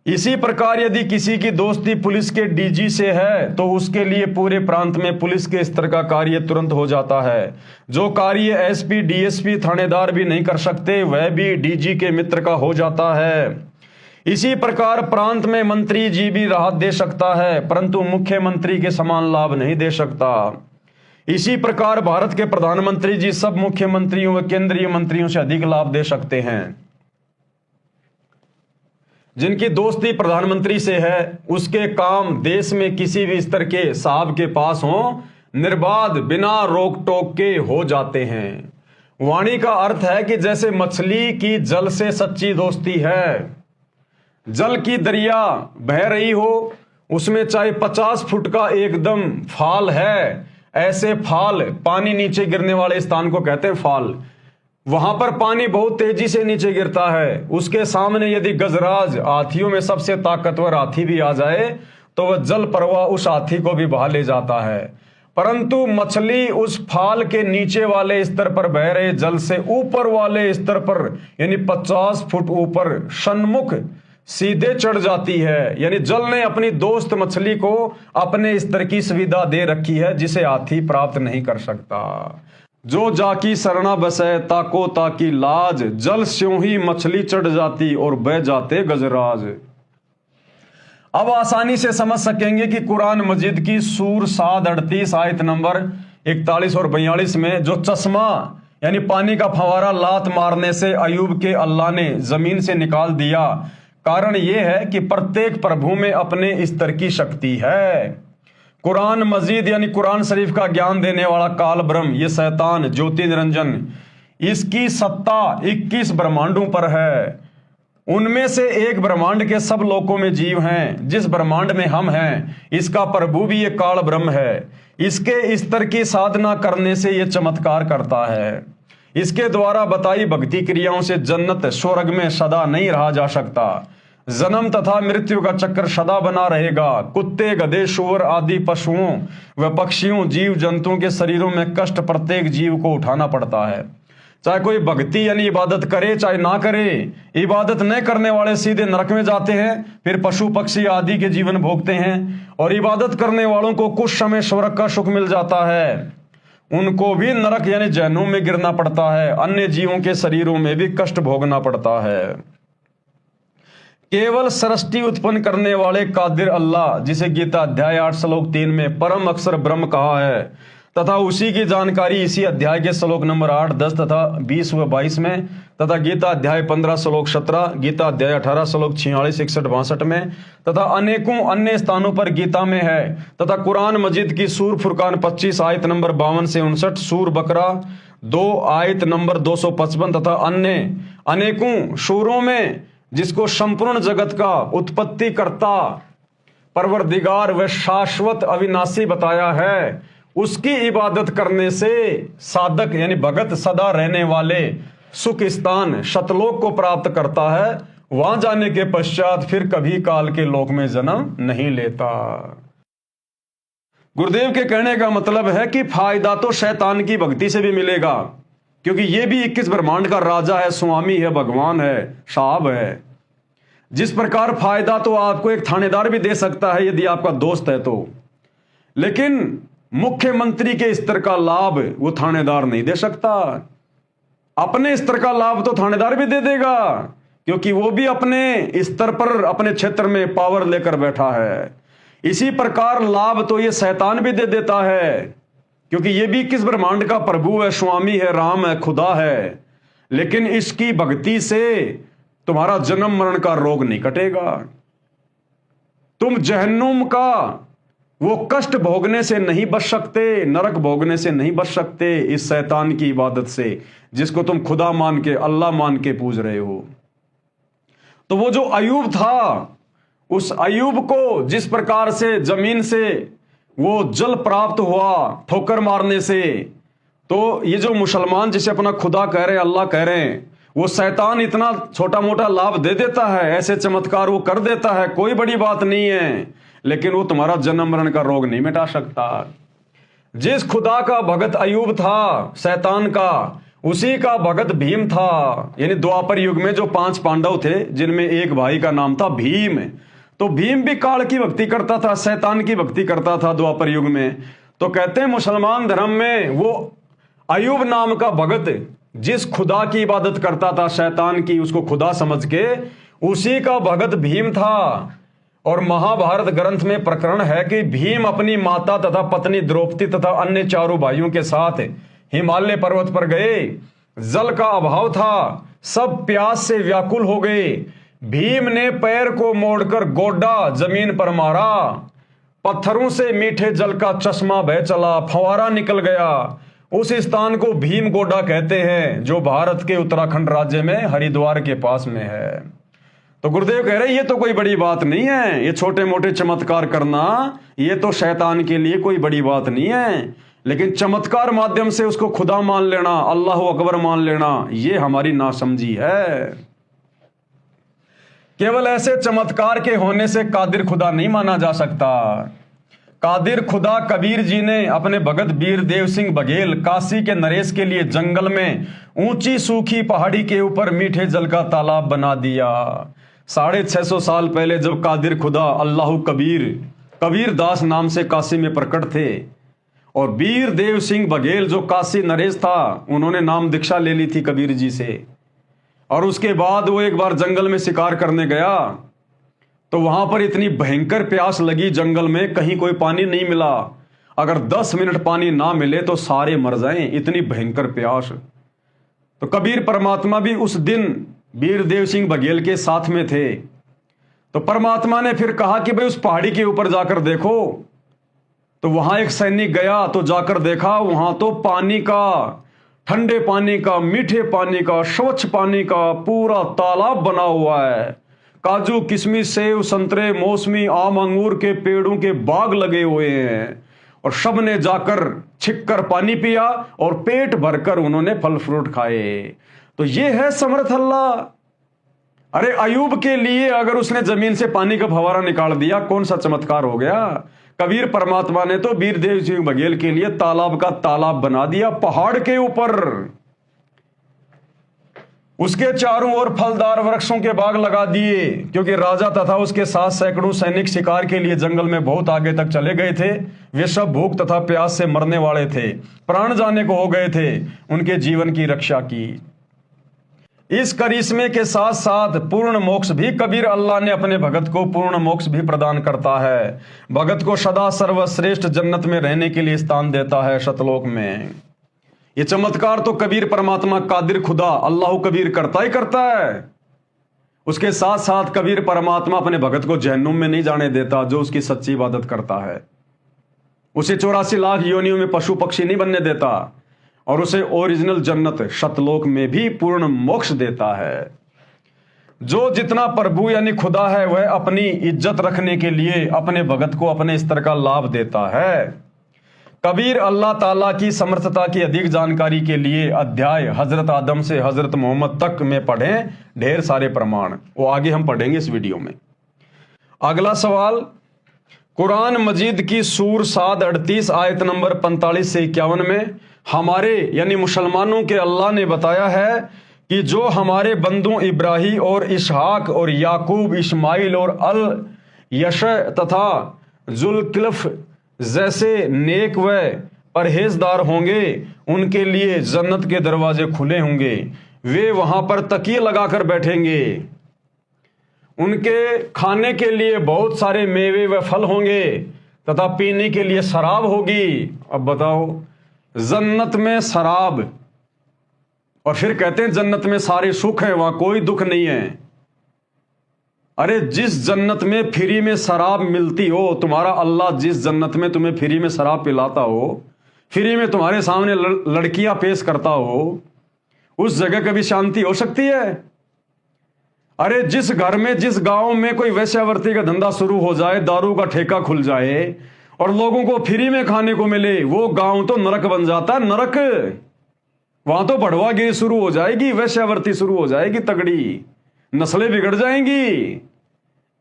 इसी प्रकार यदि किसी की दोस्ती पुलिस के डीजी से है, तो उसके लिए पूरे प्रांत में पुलिस के स्तर का कार्य तुरंत हो जाता है। जो कार्य एसपी डीएसपी थानेदार भी नहीं कर सकते, वह भी डीजी के मित्र का हो जाता है। इसी प्रकार प्रांत में मंत्री जी भी राहत दे सकता है, परंतु मुख्यमंत्री के समान लाभ नहीं दे सकता। इसी प्रकार भारत के प्रधानमंत्री जी सब मुख्यमंत्रियों व केंद्रीय मंत्रियों से अधिक लाभ दे सकते हैं। जिनकी दोस्ती प्रधानमंत्री से है, उसके काम देश में किसी भी स्तर के साहब के पास हो, निर्बाध बिना रोक टोक के हो जाते हैं। वाणी का अर्थ है कि जैसे मछली की जल से सच्ची दोस्ती है, जल की दरिया बह रही हो, उसमें चाहे 50 फुट का एकदम फाल है, ऐसे फाल पानी नीचे गिरने वाले स्थान को कहते हैं फाल। वहां पर पानी बहुत तेजी से नीचे गिरता है, उसके सामने यदि गजराज हाथियों में सबसे ताकतवर हाथी भी आ जाए, तो वह जल प्रवाह उस हाथी को भी बहा ले जाता है। परंतु मछली उस फाल के नीचे वाले स्तर पर बह रहे जल से ऊपर वाले स्तर पर यानी 50 फुट ऊपर सन्मुख सीधे चढ़ जाती है। यानी जल ने अपनी दोस्त मछली को अपने स्तर की सुविधा दे रखी है, जिसे हाथी प्राप्त नहीं कर सकता। जो जाकी सरना बसे ताको ताकी लाज, जल स्यों ही मछली चढ़ जाती और बह जाते गजराज। अब आसानी से समझ सकेंगे कि कुरान मजीद की सूर 7:38 आयत नंबर 41 और 42 में जो चश्मा यानी पानी का फवारा लात मारने से अयूब के अल्लाह ने जमीन से निकाल दिया, कारण यह है कि प्रत्येक प्रभु में अपने स्तर की शक्ति है। कुरान मजीद यानी कुरान शरीफ का ज्ञान देने वाला काल ब्रह्म, ये शैतान ज्योति निरंजन, इसकी सत्ता 21 ब्रह्मांडों पर है। उनमें से एक ब्रह्मांड के सब लोकों में जीव हैं। जिस ब्रह्मांड में हम हैं, इसका प्रभु भी ये काल ब्रह्म है। इसके स्तर की साधना करने से ये चमत्कार करता है। इसके द्वारा बताई भक्ति क्रियाओं से जन्नत स्वर्ग में सदा नहीं रहा जा सकता। जन्म तथा मृत्यु का चक्र सदा बना रहेगा। कुत्ते गधे सूअर आदि पशुओं व पक्षियों जीव जंतुओं के शरीरों में कष्ट प्रत्येक जीव को उठाना पड़ता है। चाहे कोई भक्ति यानी इबादत करे चाहे ना करे, इबादत न करने वाले सीधे नरक में जाते हैं, फिर पशु पक्षी आदि के जीवन भोगते हैं, और इबादत करने वालों को कुछ समय स्वर्ग का सुख मिल जाता है। उनको भी नरक यानी जहन्नुम में गिरना पड़ता है। अन्य जीवों के शरीरों में भी कष्ट भोगना पड़ता है। केवल सृष्टि उत्पन्न करने वाले कादिर अल्लाह, जिसे गीता अध्याय 8 श्लोक 3 में परम अक्षर ब्रह्म कहा है, तथा उसी की जानकारी इसी अध्याय के श्लोक नंबर 8, 10 तथा 20 व 22 में, तथा गीता अध्याय 15 श्लोक 17, गीता अध्याय 18 श्लोक 46, 61, 62 में, तथा अनेकों अन्य स्थानों पर गीता में है, तथा कुरान मजीद की सूर फुरकान 25 आयत नंबर 52 से 59, सूर बकरा 2 आयत नंबर 255 तथा अन्य अनेकों सूरों में, जिसको संपूर्ण जगत का उत्पत्ति करता परवरदिगार व शाश्वत अविनाशी बताया है, उसकी इबादत करने से साधक यानी भगत सदा रहने वाले सुख स्थान शतलोक को प्राप्त करता है। वहां जाने के पश्चात फिर कभी काल के लोक में जन्म नहीं लेता। गुरुदेव के कहने का मतलब है कि फायदा तो शैतान की भक्ति से भी मिलेगा, क्योंकि ये भी 21 ब्रह्मांड का राजा है, स्वामी है, भगवान है, साहब है। जिस प्रकार फायदा तो आपको एक थानेदार भी दे सकता है यदि आपका दोस्त है तो, लेकिन मुख्यमंत्री के स्तर का लाभ वो थानेदार नहीं दे सकता। अपने स्तर का लाभ तो थानेदार भी दे देगा, क्योंकि वो भी अपने स्तर पर अपने क्षेत्र में पावर लेकर बैठा है। इसी प्रकार लाभ तो ये शैतान भी दे देता है, क्योंकि ये भी किस ब्रह्मांड का प्रभु है, स्वामी है, राम है, खुदा है। लेकिन इसकी भक्ति से तुम्हारा जन्म मरण का रोग नहीं कटेगा। तुम जहन्नुम का वो कष्ट भोगने से नहीं बच सकते, नरक भोगने से नहीं बच सकते इस शैतान की इबादत से, जिसको तुम खुदा मान के, अल्लाह मान के पूज रहे हो। तो वो जो अयूब था, उस अयूब को जिस प्रकार से जमीन से वो जल प्राप्त हुआ ठोकर मारने से, तो ये जो मुसलमान जिसे अपना खुदा कह रहे हैं, अल्लाह कह रहे हैं, वो शैतान इतना छोटा मोटा लाभ दे देता है, ऐसे चमत्कार वो कर देता है, कोई बड़ी बात नहीं है, लेकिन वो तुम्हारा जन्म मरण का रोग नहीं मिटा सकता। जिस खुदा का भगत अयूब था शैतान का, उसी का भगत भीम था। यानी द्वापर युग में जो 5 पांडव थे, जिनमें एक भाई का नाम था भीम, तो भीम भी काल की भक्ति करता था, शैतान की भक्ति करता था द्वापर युग में। तो कहते हैं मुसलमान धर्म में वो अयूब नाम का भगत जिस खुदा की इबादत करता था, शैतान की, उसको खुदा समझ के, उसी का भगत भीम था। और महाभारत ग्रंथ में प्रकरण है कि भीम अपनी माता तथा पत्नी द्रौपदी तथा अन्य चारों भाइयों के साथ हिमालय पर्वत पर गए। जल का अभाव था, सब प्यास से व्याकुल हो गए। भीम ने पैर को मोड़कर गोडा जमीन पर मारा, पत्थरों से मीठे जल का चश्मा बह चला, फवारा निकल गया। उस स्थान को भीम गोडा कहते हैं, जो भारत के उत्तराखंड राज्य में हरिद्वार के पास में है। तो गुरुदेव कह रहे ये तो कोई बड़ी बात नहीं है, ये छोटे मोटे चमत्कार करना ये तो शैतान के लिए कोई बड़ी बात नहीं है, लेकिन चमत्कार माध्यम से उसको खुदा मान लेना, अल्लाह अकबर मान लेना, ये हमारी नासमझी है। केवल ऐसे चमत्कार के होने से कादिर खुदा नहीं माना जा सकता। कादिर खुदा कबीर जी ने अपने भगत वीर देव सिंह बघेल काशी के नरेश के लिए जंगल में ऊंची सूखी पहाड़ी के ऊपर मीठे जल का तालाब बना दिया। 650 साल पहले जब कादिर खुदा अल्लाह कबीर दास नाम से काशी में प्रकट थे, और वीर देव सिंह बघेल जो काशी नरेश था, उन्होंने नाम दीक्षा ले ली थी कबीर जी से। और उसके बाद वो एक बार जंगल में शिकार करने गया, तो वहां पर इतनी भयंकर प्यास लगी जंगल में, कहीं कोई पानी नहीं मिला। अगर 10 मिनट पानी ना मिले तो सारे मर जाएं, इतनी भयंकर प्यास। तो कबीर परमात्मा भी उस दिन वीर देव सिंह बघेल के साथ में थे। तो परमात्मा ने फिर कहा कि भाई उस पहाड़ी के ऊपर जाकर देखो। तो वहां एक सैनिक गया, तो जाकर देखा वहां तो पानी का, ठंडे पानी का, मीठे पानी का, स्वच्छ पानी का पूरा तालाब बना हुआ है। काजू किशमिश सेव संतरे मौसमी आम अंगूर के पेड़ों के बाग लगे हुए हैं, और सब ने जाकर छिपकर पानी पिया और पेट भरकर उन्होंने फल फ्रूट खाए। तो ये है समर्थ अल्लाह। अरे अयूब के लिए अगर उसने जमीन से पानी का फवारा निकाल दिया, कौन सा चमत्कार हो गया। कबीर परमात्मा ने तो वीर देव सिंह बघेल के लिए तालाब का तालाब बना दिया पहाड़ के ऊपर। उसके चारों ओर फलदार वृक्षों के बाग लगा दिए, क्योंकि राजा तथा उसके साथ सैकड़ों सैनिक शिकार के लिए जंगल में बहुत आगे तक चले गए थे। वे सब भूख तथा प्यास से मरने वाले थे, प्राण जाने को हो गए थे। उनके जीवन की रक्षा की। इस करिश्मे के साथ साथ पूर्ण मोक्ष भी कबीर अल्लाह ने अपने भगत को पूर्ण मोक्ष भी प्रदान करता है। भगत को सदा सर्वश्रेष्ठ जन्नत में रहने के लिए स्थान देता है सतलोक में। ये चमत्कार तो कबीर परमात्मा कादिर खुदा अल्लाह कबीर करता ही करता है। उसके साथ साथ कबीर परमात्मा अपने भगत को जहन्नुम में नहीं जाने देता, जो उसकी सच्ची इबादत करता है। उसे 84 लाख योनियों में पशु पक्षी नहीं बनने देता, और उसे ओरिजिनल जन्नत सतलोक में भी पूर्ण मोक्ष देता है। जो जितना प्रभु यानी खुदा है, वह अपनी इज्जत रखने के लिए अपने भगत को अपने स्तर का लाभ देता है। कबीर अल्लाह ताला की समर्थता की अधिक जानकारी के लिए अध्याय हजरत आदम से हजरत मोहम्मद तक में पढ़ें, ढेर सारे प्रमाण, वो आगे हम पढ़ेंगे इस वीडियो में। अगला सवाल, कुरान मजीद की सूर 7:38 आयत नंबर 45 से 51 में हमारे यानी मुसलमानों के अल्लाह ने बताया है कि जो हमारे बंदों इब्राहिम और इसहाक और याकूब, इस्माइल और अल यश तथा जुल्किफ्ल जैसे नेक व परहेजदार होंगे, उनके लिए जन्नत के दरवाजे खुले होंगे। वे वहां पर तकिए लगाकर बैठेंगे। उनके खाने के लिए बहुत सारे मेवे व फल होंगे तथा पीने के लिए शराब होगी। अब बताओ, जन्नत में शराब और फिर कहते हैं जन्नत में सारे सुख है, वहां कोई दुख नहीं है। अरे जिस जन्नत में फ्री में शराब मिलती हो, तुम्हारा अल्लाह जिस जन्नत में तुम्हें फ्री में शराब पिलाता हो, फ्री में तुम्हारे सामने लड़कियां पेश करता हो, उस जगह कभी शांति हो सकती है? अरे जिस घर में, जिस गांव में कोई वेश्यावृत्ति का धंधा शुरू हो जाए, दारू का ठेका खुल जाए और लोगों को फ्री में खाने को मिले, वो गांव तो नरक बन जाता है, नरक। वहां तो बढ़वागिरी शुरू हो जाएगी, वेश्यावृत्ति शुरू हो जाएगी, तगड़ी नस्लें बिगड़ जाएंगी।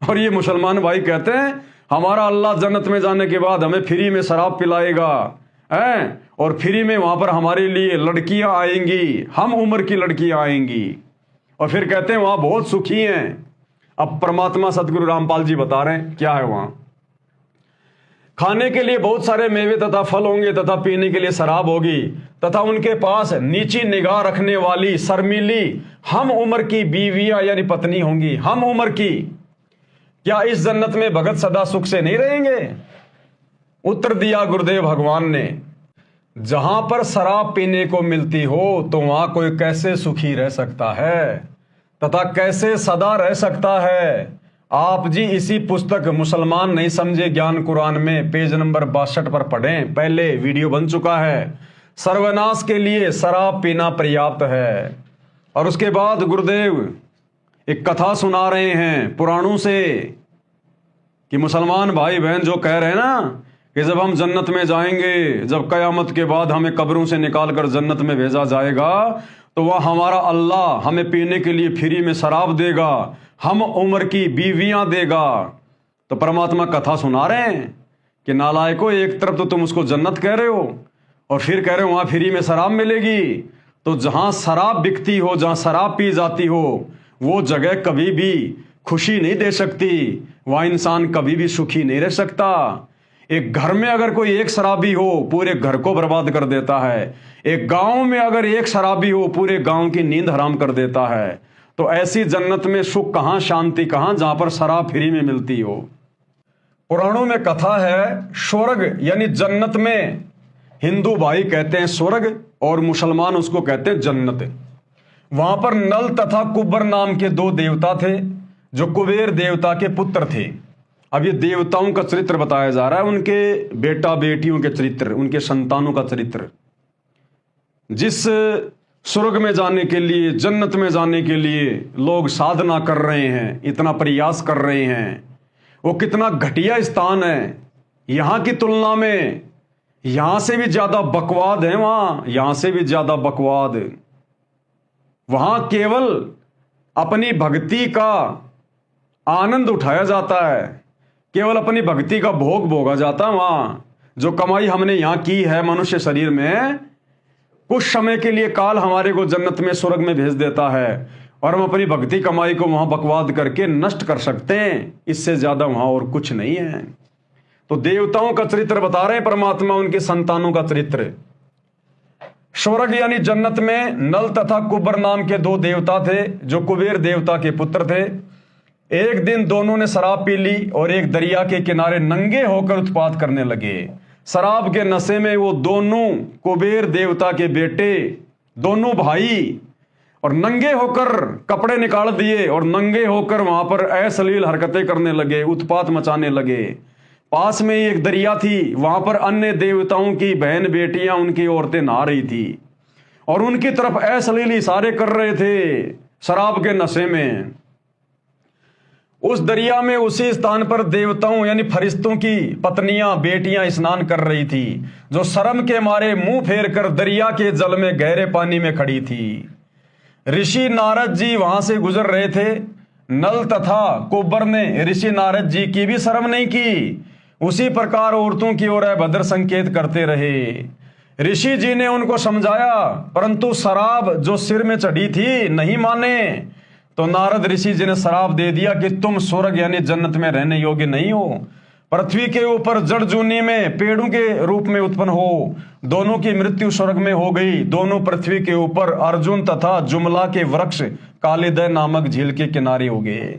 और ये मुसलमान भाई कहते हैं हमारा अल्लाह जन्नत में जाने के बाद हमें फ्री में शराब पिलाएगा है, और फ्री में वहां पर हमारे लिए लड़कियां आएंगी, हम उम्र की लड़कियां आएंगी, और फिर कहते हैं वहां बहुत सुखी हैं। अब परमात्मा सदगुरु रामपाल जी बता रहे हैं क्या है वहां। खाने के लिए बहुत सारे मेवे तथा फल होंगे, तथा पीने के लिए शराब होगी, तथा उनके पास नीची निगाह रखने वाली शर्मीली हम उम्र की बीवियां यानी पत्नी होंगी, हम उम्र की। क्या इस जन्नत में भगत सदा सुख से नहीं रहेंगे? उत्तर दिया गुरुदेव भगवान ने, जहां पर शराब पीने को मिलती हो तो वहां कोई कैसे सुखी रह सकता है तथा कैसे सदा रह सकता है? आप जी इसी पुस्तक मुसलमान नहीं समझे ज्ञान कुरान में पेज नंबर 62 पर पढ़ें, पहले वीडियो बन चुका है। सर्वनाश के लिए शराब पीना पर्याप्त है। और उसके बाद गुरुदेव एक कथा सुना रहे हैं पुराणों से कि मुसलमान भाई बहन जो कह रहे हैं ना कि जब हम जन्नत में जाएंगे, जब कयामत के बाद हमें कब्रों से निकालकर जन्नत में भेजा जाएगा, तो वह हमारा अल्लाह हमें पीने के लिए फ्री में शराब देगा, हम उम्र की बीवियां देगा। तो परमात्मा कथा सुना रहे हैं कि नालायकों, एक तरफ तो तुम उसको जन्नत कह रहे हो और फिर कह रहे हो वहां फ्री में शराब मिलेगी। तो जहां शराब बिकती हो, जहां शराब पी जाती हो, वो जगह कभी भी खुशी नहीं दे सकती, वहां इंसान कभी भी सुखी नहीं रह सकता। एक घर में अगर कोई एक शराबी हो पूरे घर को बर्बाद कर देता है, एक गांव में अगर एक शराबी हो पूरे गांव की नींद हराम कर देता है। तो ऐसी जन्नत में सुख कहां, शांति कहां, जहां पर शराब फ्री में मिलती हो। पुराणों में कथा है स्वर्ग यानी जन्नत में हिंदू भाई कहते हैं स्वर्ग और मुसलमान उसको कहते हैं जन्नत। वहां पर नल तथा कुब्बर नाम के दो देवता थे जो कुबेर देवता के पुत्र थे। अब ये देवताओं का चरित्र बताया जा रहा है, उनके बेटा बेटियों के चरित्र, उनके संतानों का चरित्र। जिस स्वर्ग में जाने के लिए, जन्नत में जाने के लिए लोग साधना कर रहे हैं, इतना प्रयास कर रहे हैं, वो कितना घटिया स्थान है। यहां की तुलना में यहां से भी ज्यादा बकवाद है वहां, यहां से भी ज्यादा बकवाद। वहां केवल अपनी भक्ति का आनंद उठाया जाता है, केवल अपनी भक्ति का भोग भोगा जाता है। वहां जो कमाई हमने यहां की है मनुष्य शरीर में, कुछ समय के लिए काल हमारे को जन्नत में, स्वर्ग में भेज देता है और हम अपनी भक्ति कमाई को वहां बकवाद करके नष्ट कर सकते हैं। इससे ज्यादा वहां और कुछ नहीं है। तो देवताओं का चरित्र बता रहे हैं परमात्मा, उनके संतानों का चरित्र। स्वर्ग यानी जन्नत में नल तथा कुब्बर नाम के दो देवता थे जो कुबेर देवता के पुत्र थे। एक दिन दोनों ने शराब पी ली और एक दरिया के किनारे नंगे होकर उत्पात करने लगे। शराब के नशे में वो दोनों कुबेर देवता के बेटे, दोनों भाई, और नंगे होकर कपड़े निकाल दिए और नंगे होकर वहां पर अश्लील हरकतें करने लगे, उत्पात मचाने लगे। पास में ही एक दरिया थी, वहां पर अन्य देवताओं की बहन बेटियां, उनकी औरतें नहा रही थी और उनकी तरफ अश्लील इशारे कर रहे थे शराब के नशे में। उस दरिया में, उसी स्थान पर देवताओं यानी फरिश्तों की पत्नियां, बेटियां स्नान कर रही थी, जो शर्म के मारे मुंह फेर कर दरिया के जल में गहरे पानी में खड़ी थी। ऋषि नारद जी वहां से गुजर रहे थे। नल तथा कुब्बर ने ऋषि नारद जी की भी शर्म नहीं की, उसी प्रकार औरतों की ओर अभद्र संकेत करते रहे। ऋषि जी ने उनको समझाया, परंतु शराब जो सिर में चढ़ी थी नहीं माने। तो नारद ऋषि जी ने शराब दे दिया कि तुम स्वर्ग यानी जन्नत में रहने योग्य नहीं हो। पृथ्वी के ऊपर जड़ जूनी में पेड़ों के रूप में उत्पन्न हो, दोनों की मृत्यु स्वर्ग में हो गई। दोनों पृथ्वी के ऊपर अर्जुन तथा जुमला के वृक्ष कालिदय नामक झील के किनारे हो गए।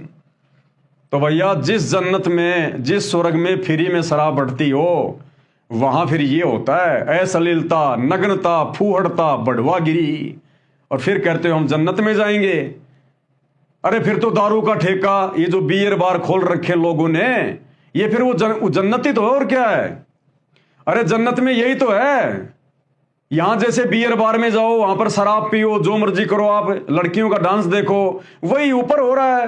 तो भैया जिस जन्नत में, जिस स्वर्ग में फ्री में शराब बढ़ती हो, वहां फिर ये होता है अश्लीलता, नग्नता, फूहड़ता, बढ़वागिरी। और फिर कहते हो हम जन्नत में जाएंगे। अरे फिर तो दारू का ठेका, ये जो बियर बार खोल रखे लोगों ने, ये फिर वो जन्नत ही तो है, और क्या है? अरे जन्नत में यही तो है। यहां जैसे बियर बार में जाओ, वहां पर शराब पियो, जो मर्जी करो, आप लड़कियों का डांस देखो, वही ऊपर हो रहा है।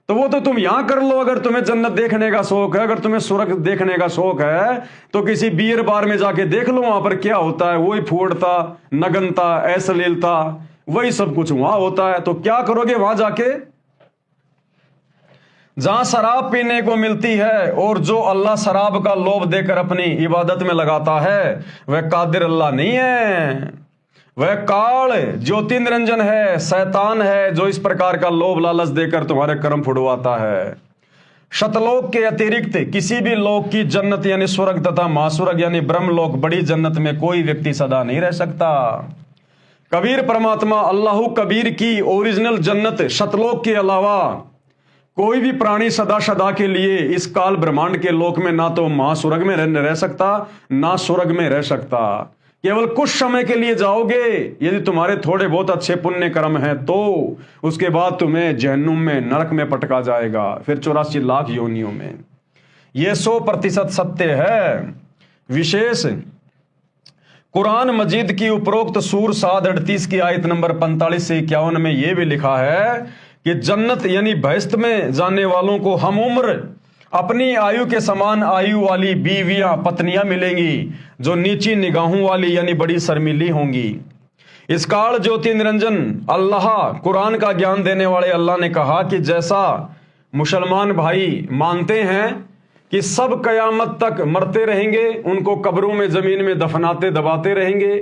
तो वो तो तुम यहां कर लो। अगर तुम्हें जन्नत देखने का शौक है, अगर तुम्हें स्वर्ग देखने का शौक है, तो किसी बियर बार में जाके देख लो वहां पर क्या होता है। वही फूटता, नगनता, अश्लीलता, वही सब कुछ वहां होता है। तो क्या करोगे वहां जाके? जहां शराब पीने को मिलती है और जो अल्लाह शराब का लोभ देकर अपनी इबादत में लगाता है, वह कादिर अल्लाह नहीं है, वह काल ज्योति निरंजन है, शैतान है, जो इस प्रकार का लोभ लालच देकर तुम्हारे कर्म फुड़वाता है। शतलोक के अतिरिक्त किसी भी लोक की जन्नत यानी स्वर्ग तथा महास्वर्ग यानी ब्रह्मलोक बड़ी जन्नत में कोई व्यक्ति सदा नहीं रह सकता। कबीर परमात्मा अल्लाह कबीर की ओरिजिनल जन्नत शतलोक के अलावा कोई भी प्राणी सदा सदा के लिए इस काल ब्रह्मांड के लोक में ना तो महास्वर्ग में रह सकता, ना स्वर्ग में रह सकता। केवल कुछ समय के लिए जाओगे, यदि तुम्हारे थोड़े बहुत अच्छे पुण्य कर्म हैं तो उसके बाद तुम्हें जहन्नुम में, नरक में पटका जाएगा, फिर 84 लाख योनियों में। यह 100% सत्य है। विशेष कुरान मजीद की उपरोक्त सूर 7:38 की आयत नंबर 45 से 51 में यह भी लिखा है कि जन्नत यानी बहिश्त में जाने वालों को हम उम्र अपनी आयु के समान आयु वाली बीवियां, पत्नियां मिलेंगी, जो नीची निगाहों वाली यानी बड़ी शर्मीली होंगी। इस काल ज्योति निरंजन अल्लाह, कुरान का ज्ञान देने वाले अल्लाह ने कहा कि जैसा मुसलमान भाई मानते हैं कि सब कयामत तक मरते रहेंगे, उनको कब्रों में, जमीन में दफनाते दबाते रहेंगे,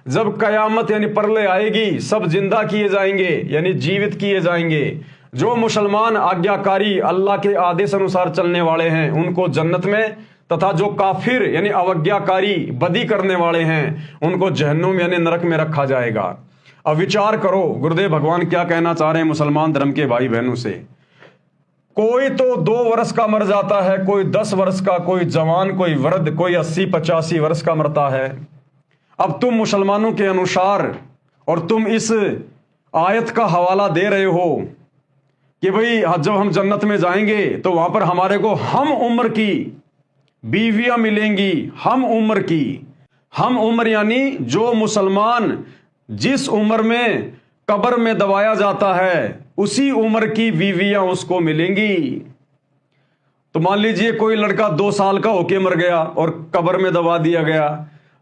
जब कयामत यानी प्रलय आएगी सब जिंदा किए जाएंगे यानी जीवित किए जाएंगे। जो मुसलमान आज्ञाकारी अल्लाह के आदेश अनुसार चलने वाले हैं उनको जन्नत में, तथा जो काफिर यानी अवज्ञाकारी बदी करने वाले हैं उनको जहन्नुम यानी नरक में रखा जाएगा। अब विचार करो गुरुदेव भगवान क्या कहना चाह रहे हैं मुसलमान धर्म के भाई बहनों से। कोई तो 2 वर्ष का मर जाता है, कोई 10 वर्ष का, कोई जवान, कोई वृद्ध, कोई 80-85 वर्ष का मरता है। अब तुम मुसलमानों के अनुसार और तुम इस आयत का हवाला दे रहे हो कि भाई जब हम जन्नत में जाएंगे तो वहां पर हमारे को हम उम्र की बीवियां मिलेंगी। हम उम्र की, हम उम्र यानी जो मुसलमान जिस उम्र में कब्र में दबाया जाता है उसी उम्र की बीवियां उसको मिलेंगी। तो मान लीजिए कोई लड़का 2 साल का होके मर गया और कब्र में दबा दिया गया,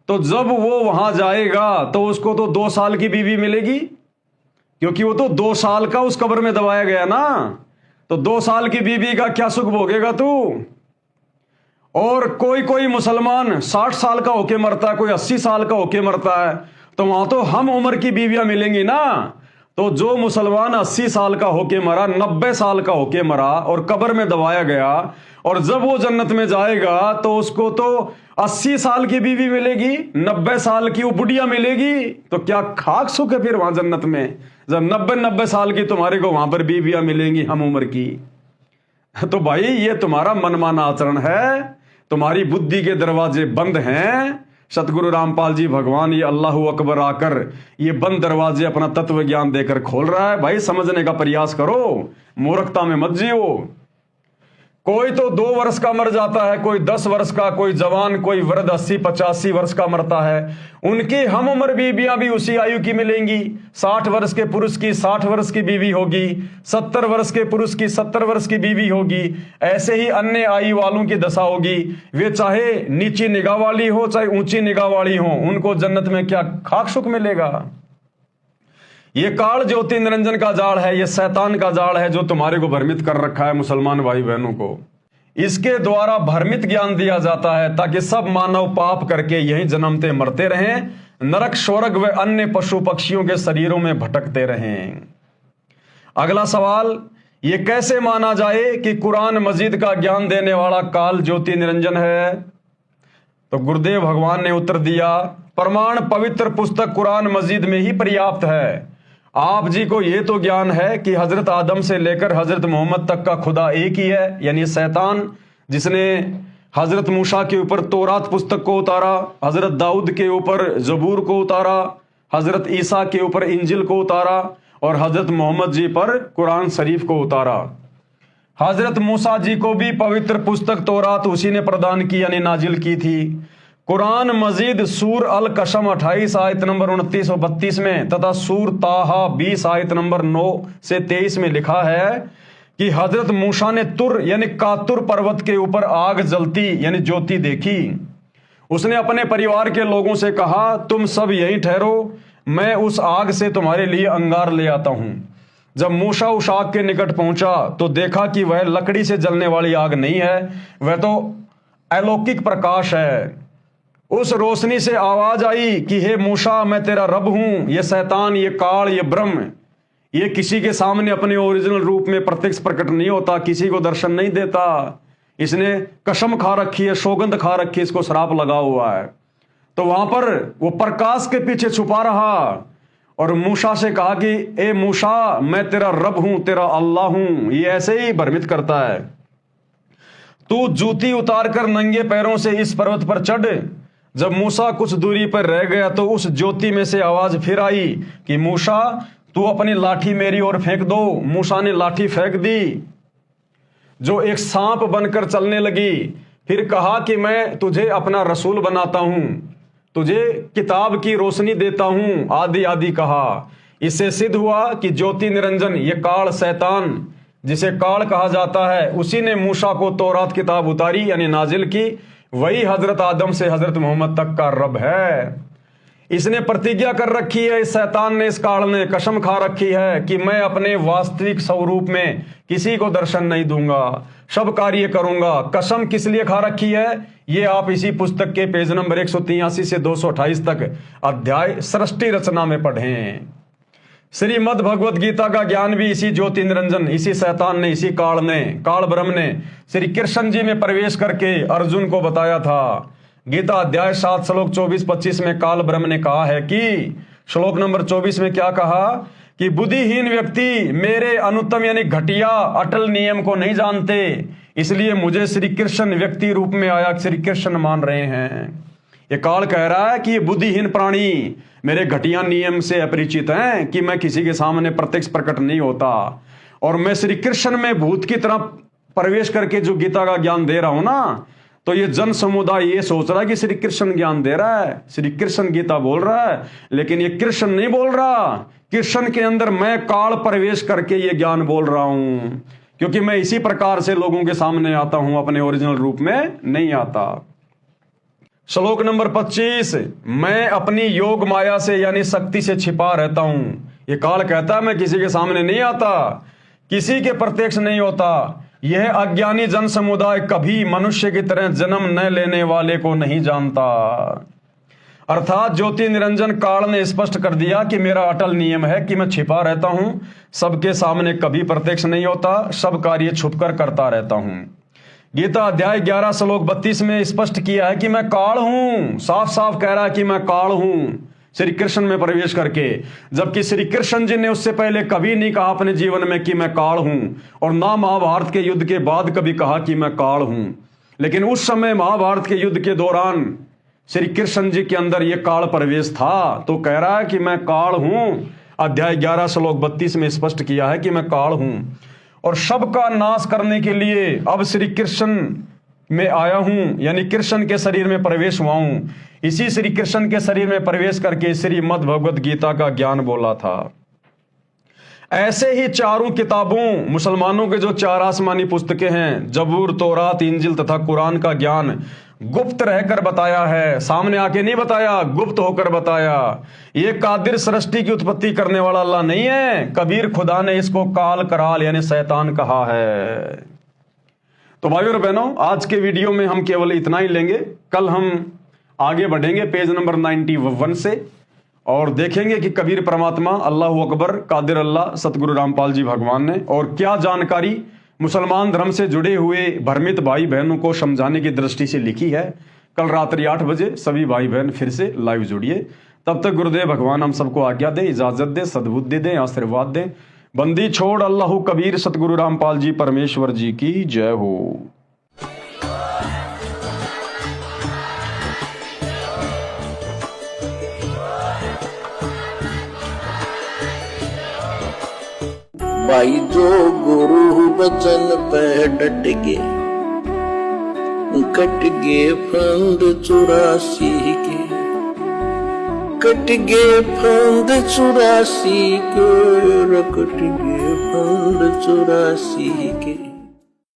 तो जब वो वहां जाएगा तो उसको तो 2 साल की बीवी मिलेगी, क्योंकि वो तो 2 साल का उस कब्र में दबाया गया ना। तो 2 साल की बीवी का क्या सुख भोगेगा तू? और कोई मुसलमान 60 साल का होके मरता है, कोई 80 साल का होके मरता है, तो वहां तो हम उम्र की बीवियां मिलेंगी ना। तो जो मुसलमान 80 साल का होके मरा, 90 साल का होके मरा और कब्र में दबाया गया, और जब वो जन्नत में जाएगा तो उसको तो 80 साल की बीवी मिलेगी, 90 साल की वो बुढ़िया मिलेगी। तो क्या खाक सुख है फिर वहां जन्नत में, जब 90 साल की तुम्हारे को वहां पर बीवियां मिलेंगी हम उम्र की। तो भाई ये तुम्हारा मनमाना आचरण है, तुम्हारी बुद्धि के दरवाजे बंद हैं। सतगुरु रामपाल जी भगवान ये अल्लाह अकबर आकर ये बंद दरवाजे अपना तत्व ज्ञान देकर खोल रहा है। भाई समझने का प्रयास करो, मूर्खता में मत जियो। कोई तो 2 वर्ष का मर जाता है, कोई 10 वर्ष का, कोई जवान, कोई वृद्ध 80-85 वर्ष का मरता है। उनकी हम उम्र बीवियां भी उसी आयु की मिलेंगी। 60 वर्ष के पुरुष की 60 वर्ष की बीवी होगी, 70 वर्ष के पुरुष की 70 वर्ष की बीवी होगी। ऐसे ही अन्य आयु वालों की दशा होगी। वे चाहे नीची निगाह वाली हो चाहे ऊंची निगाह वाली हो, उनको जन्नत में क्या खाक सुख मिलेगा। ये काल ज्योति निरंजन का जाल है, ये शैतान का जाल है जो तुम्हारे को भ्रमित कर रखा है मुसलमान भाई बहनों को। इसके द्वारा भ्रमित ज्ञान दिया जाता है ताकि सब मानव पाप करके यहीं जन्मते मरते रहें, नरक स्वर्ग व अन्य पशु पक्षियों के शरीरों में भटकते रहें। अगला सवाल, ये कैसे माना जाए कि कुरान मजीद का ज्ञान देने वाला काल ज्योति निरंजन है? तो गुरुदेव भगवान ने उत्तर दिया, प्रमाण पवित्र पुस्तक कुरान मजीद में ही पर्याप्त है। आप जी को यह तो ज्ञान है कि हजरत आदम से लेकर हजरत मोहम्मद तक का खुदा एक ही है, यानी शैतान जिसने हजरत मूसा के ऊपर तौरात पुस्तक को उतारा, हजरत दाऊद के ऊपर जबूर को उतारा, हजरत ईसा के ऊपर इंजिल को उतारा और हजरत मोहम्मद जी पर कुरान शरीफ को उतारा। हजरत मूसा जी को भी पवित्र पुस्तक तौरात उसी ने प्रदान की यानी नाजिल की थी। कुरान मजीद सूर अल कसम 28 आयत नंबर 29 और 32 में तथा सूर ताहा 20 आयत नंबर 9 से 23 में लिखा है कि हजरत मूसा ने तुर यानी कातुर पर्वत के ऊपर आग जलती यानी ज्योति देखी। उसने अपने परिवार के लोगों से कहा, तुम सब यहीं ठहरो, मैं उस आग से तुम्हारे लिए अंगार ले आता हूं। जब मूसा उस आग के निकट पहुंचा तो देखा कि वह लकड़ी से जलने वाली आग नहीं है, वह तो अलौकिक प्रकाश है। उस रोशनी से आवाज आई कि हे मूसा, मैं तेरा रब हूं। ये शैतान, ये काल, ये ब्रह्म, ये किसी के सामने अपने ओरिजिनल रूप में प्रत्यक्ष प्रकट नहीं होता, किसी को दर्शन नहीं देता। इसने कसम खा रखी है, सौगंध खा रखी है, इसको श्राप लगा हुआ है। तो वहां पर वो प्रकाश के पीछे छुपा रहा और मूसा से कहा कि ए मूसा, मैं तेरा रब हूं, तेरा अल्लाह हूं। ये ऐसे ही भ्रमित करता है। तू जूती उतार कर नंगे पैरों से इस पर्वत पर चढ़। जब मूसा कुछ दूरी पर रह गया तो उस ज्योति में से आवाज फिर आई कि मूसा, तू अपनी लाठी मेरी ओर फेंक दो। मूसा ने लाठी फेंक दी जो एक सांप बनकर चलने लगी। फिर कहा कि मैं तुझे अपना रसूल बनाता हूं, तुझे किताब की रोशनी देता हूं, आदि आदि कहा। इससे सिद्ध हुआ कि ज्योति निरंजन ये काल शैतान जिसे काल कहा जाता है, उसी ने मूसा को तौरात किताब उतारी यानी नाजिल की। वही हजरत आदम से हजरत मोहम्मद तक का रब है। इसने प्रतिज्ञा कर रखी है, इस शैतान ने, इस काल ने कसम खा रखी है कि मैं अपने वास्तविक स्वरूप में किसी को दर्शन नहीं दूंगा, सब कार्य करूंगा। कसम किस लिए खा रखी है ये आप इसी पुस्तक के पेज नंबर 183 से 228 तक अध्याय सृष्टि रचना में पढ़ें। श्रीमद् भगवत गीता का ज्ञान भी इसी ज्योति निरंजन, इसी शैतान ने, इसी काल ने, काल ब्रह्म ने श्री कृष्ण जी में प्रवेश करके अर्जुन को बताया था। गीता अध्याय 7 श्लोक 24-25 में काल ब्रह्म ने कहा है कि श्लोक नंबर 24 में क्या कहा कि बुद्धिहीन व्यक्ति मेरे अनुत्तम यानी घटिया अटल नियम को नहीं जानते, इसलिए मुझे श्री कृष्ण व्यक्ति रूप में आया श्री कृष्ण मान रहे हैं। ये काल कह रहा है कि ये बुद्धिहीन प्राणी मेरे घटिया नियम से अपरिचित हैं कि मैं किसी के सामने प्रत्यक्ष प्रकट नहीं होता, और मैं श्री कृष्ण में भूत की तरह प्रवेश करके जो गीता का ज्ञान दे रहा हूं ना, तो ये जन समुदाय ये सोच रहा है कि श्री कृष्ण ज्ञान दे रहा है, श्री कृष्ण गीता बोल रहा है, लेकिन ये कृष्ण नहीं बोल रहा। कृष्ण के अंदर मैं काल प्रवेश करके ये ज्ञान बोल रहा हूं, क्योंकि मैं इसी प्रकार से लोगों के सामने आता हूं, अपने ओरिजिनल रूप में नहीं आता। श्लोक नंबर 25, मैं अपनी योग माया से यानी शक्ति से छिपा रहता हूं। ये काल कहता है मैं किसी के सामने नहीं आता, किसी के प्रत्यक्ष नहीं होता। यह अज्ञानी जन समुदाय कभी मनुष्य की तरह जन्म न लेने वाले को नहीं जानता। अर्थात ज्योति निरंजन काल ने स्पष्ट कर दिया कि मेरा अटल नियम है कि मैं छिपा रहता हूं, सबके सामने कभी प्रत्यक्ष नहीं होता, सब कार्य छुपकर करता रहता हूं। गीता अध्याय 11 श्लोक 32 में स्पष्ट किया है कि मैं काल हूं, साफ साफ कह रहा है कि मैं काल हूं श्री कृष्ण में प्रवेश करके, जबकि श्री कृष्ण जी ने उससे पहले कभी नहीं कहा अपने जीवन में कि मैं काल हूं, और ना महाभारत के युद्ध के बाद कभी कहा कि मैं काल हूं। लेकिन उस समय महाभारत के युद्ध के दौरान श्री कृष्ण जी के अंदर यह काल प्रवेश था, तो कह रहा है कि मैं काल हूं। अध्याय 11 श्लोक 32 में स्पष्ट किया है कि मैं काल हूं, और सबका नाश करने के लिए अब श्री कृष्ण में आया हूं, यानी कृष्ण के शरीर में प्रवेश हुआ हूं। इसी श्री कृष्ण के शरीर में प्रवेश करके श्रीमद् भगवत गीता का ज्ञान बोला था। ऐसे ही चारों किताबों, मुसलमानों के जो 4 आसमानी पुस्तकें हैं, जबूर, तौरात, इंजिल तथा कुरान का ज्ञान गुप्त रहकर बताया है, सामने आके नहीं बताया, गुप्त होकर बताया। ये कादिर सृष्टि की उत्पत्ति करने वाला अल्लाह नहीं है, कबीर खुदा ने इसको काल कराल यानी शैतान कहा है। तो भाइयों और बहनों, आज के वीडियो में हम केवल इतना ही लेंगे। कल हम आगे बढ़ेंगे पेज नंबर 91 से और देखेंगे कि कबीर परमात्मा, अल्लाह अकबर, कादिर अल्लाह, सतगुरु रामपाल जी भगवान ने और क्या जानकारी मुसलमान धर्म से जुड़े हुए भ्रमित भाई बहनों को समझाने की दृष्टि से लिखी है। कल रात्रि 8 बजे सभी भाई बहन फिर से लाइव जुड़िए। तब तक गुरुदेव भगवान हम सबको आज्ञा दें, इजाजत दें, सद्बुद्धि दें, आशीर्वाद दें। बंदी छोड़ अल्लाह कबीर सतगुरु रामपाल जी परमेश्वर जी की जय हो। भाई जो गुरु बचन पे डट गए, कट गए फंद 84 के, कट गए फंद 84 के, कट गए फंद 84 के।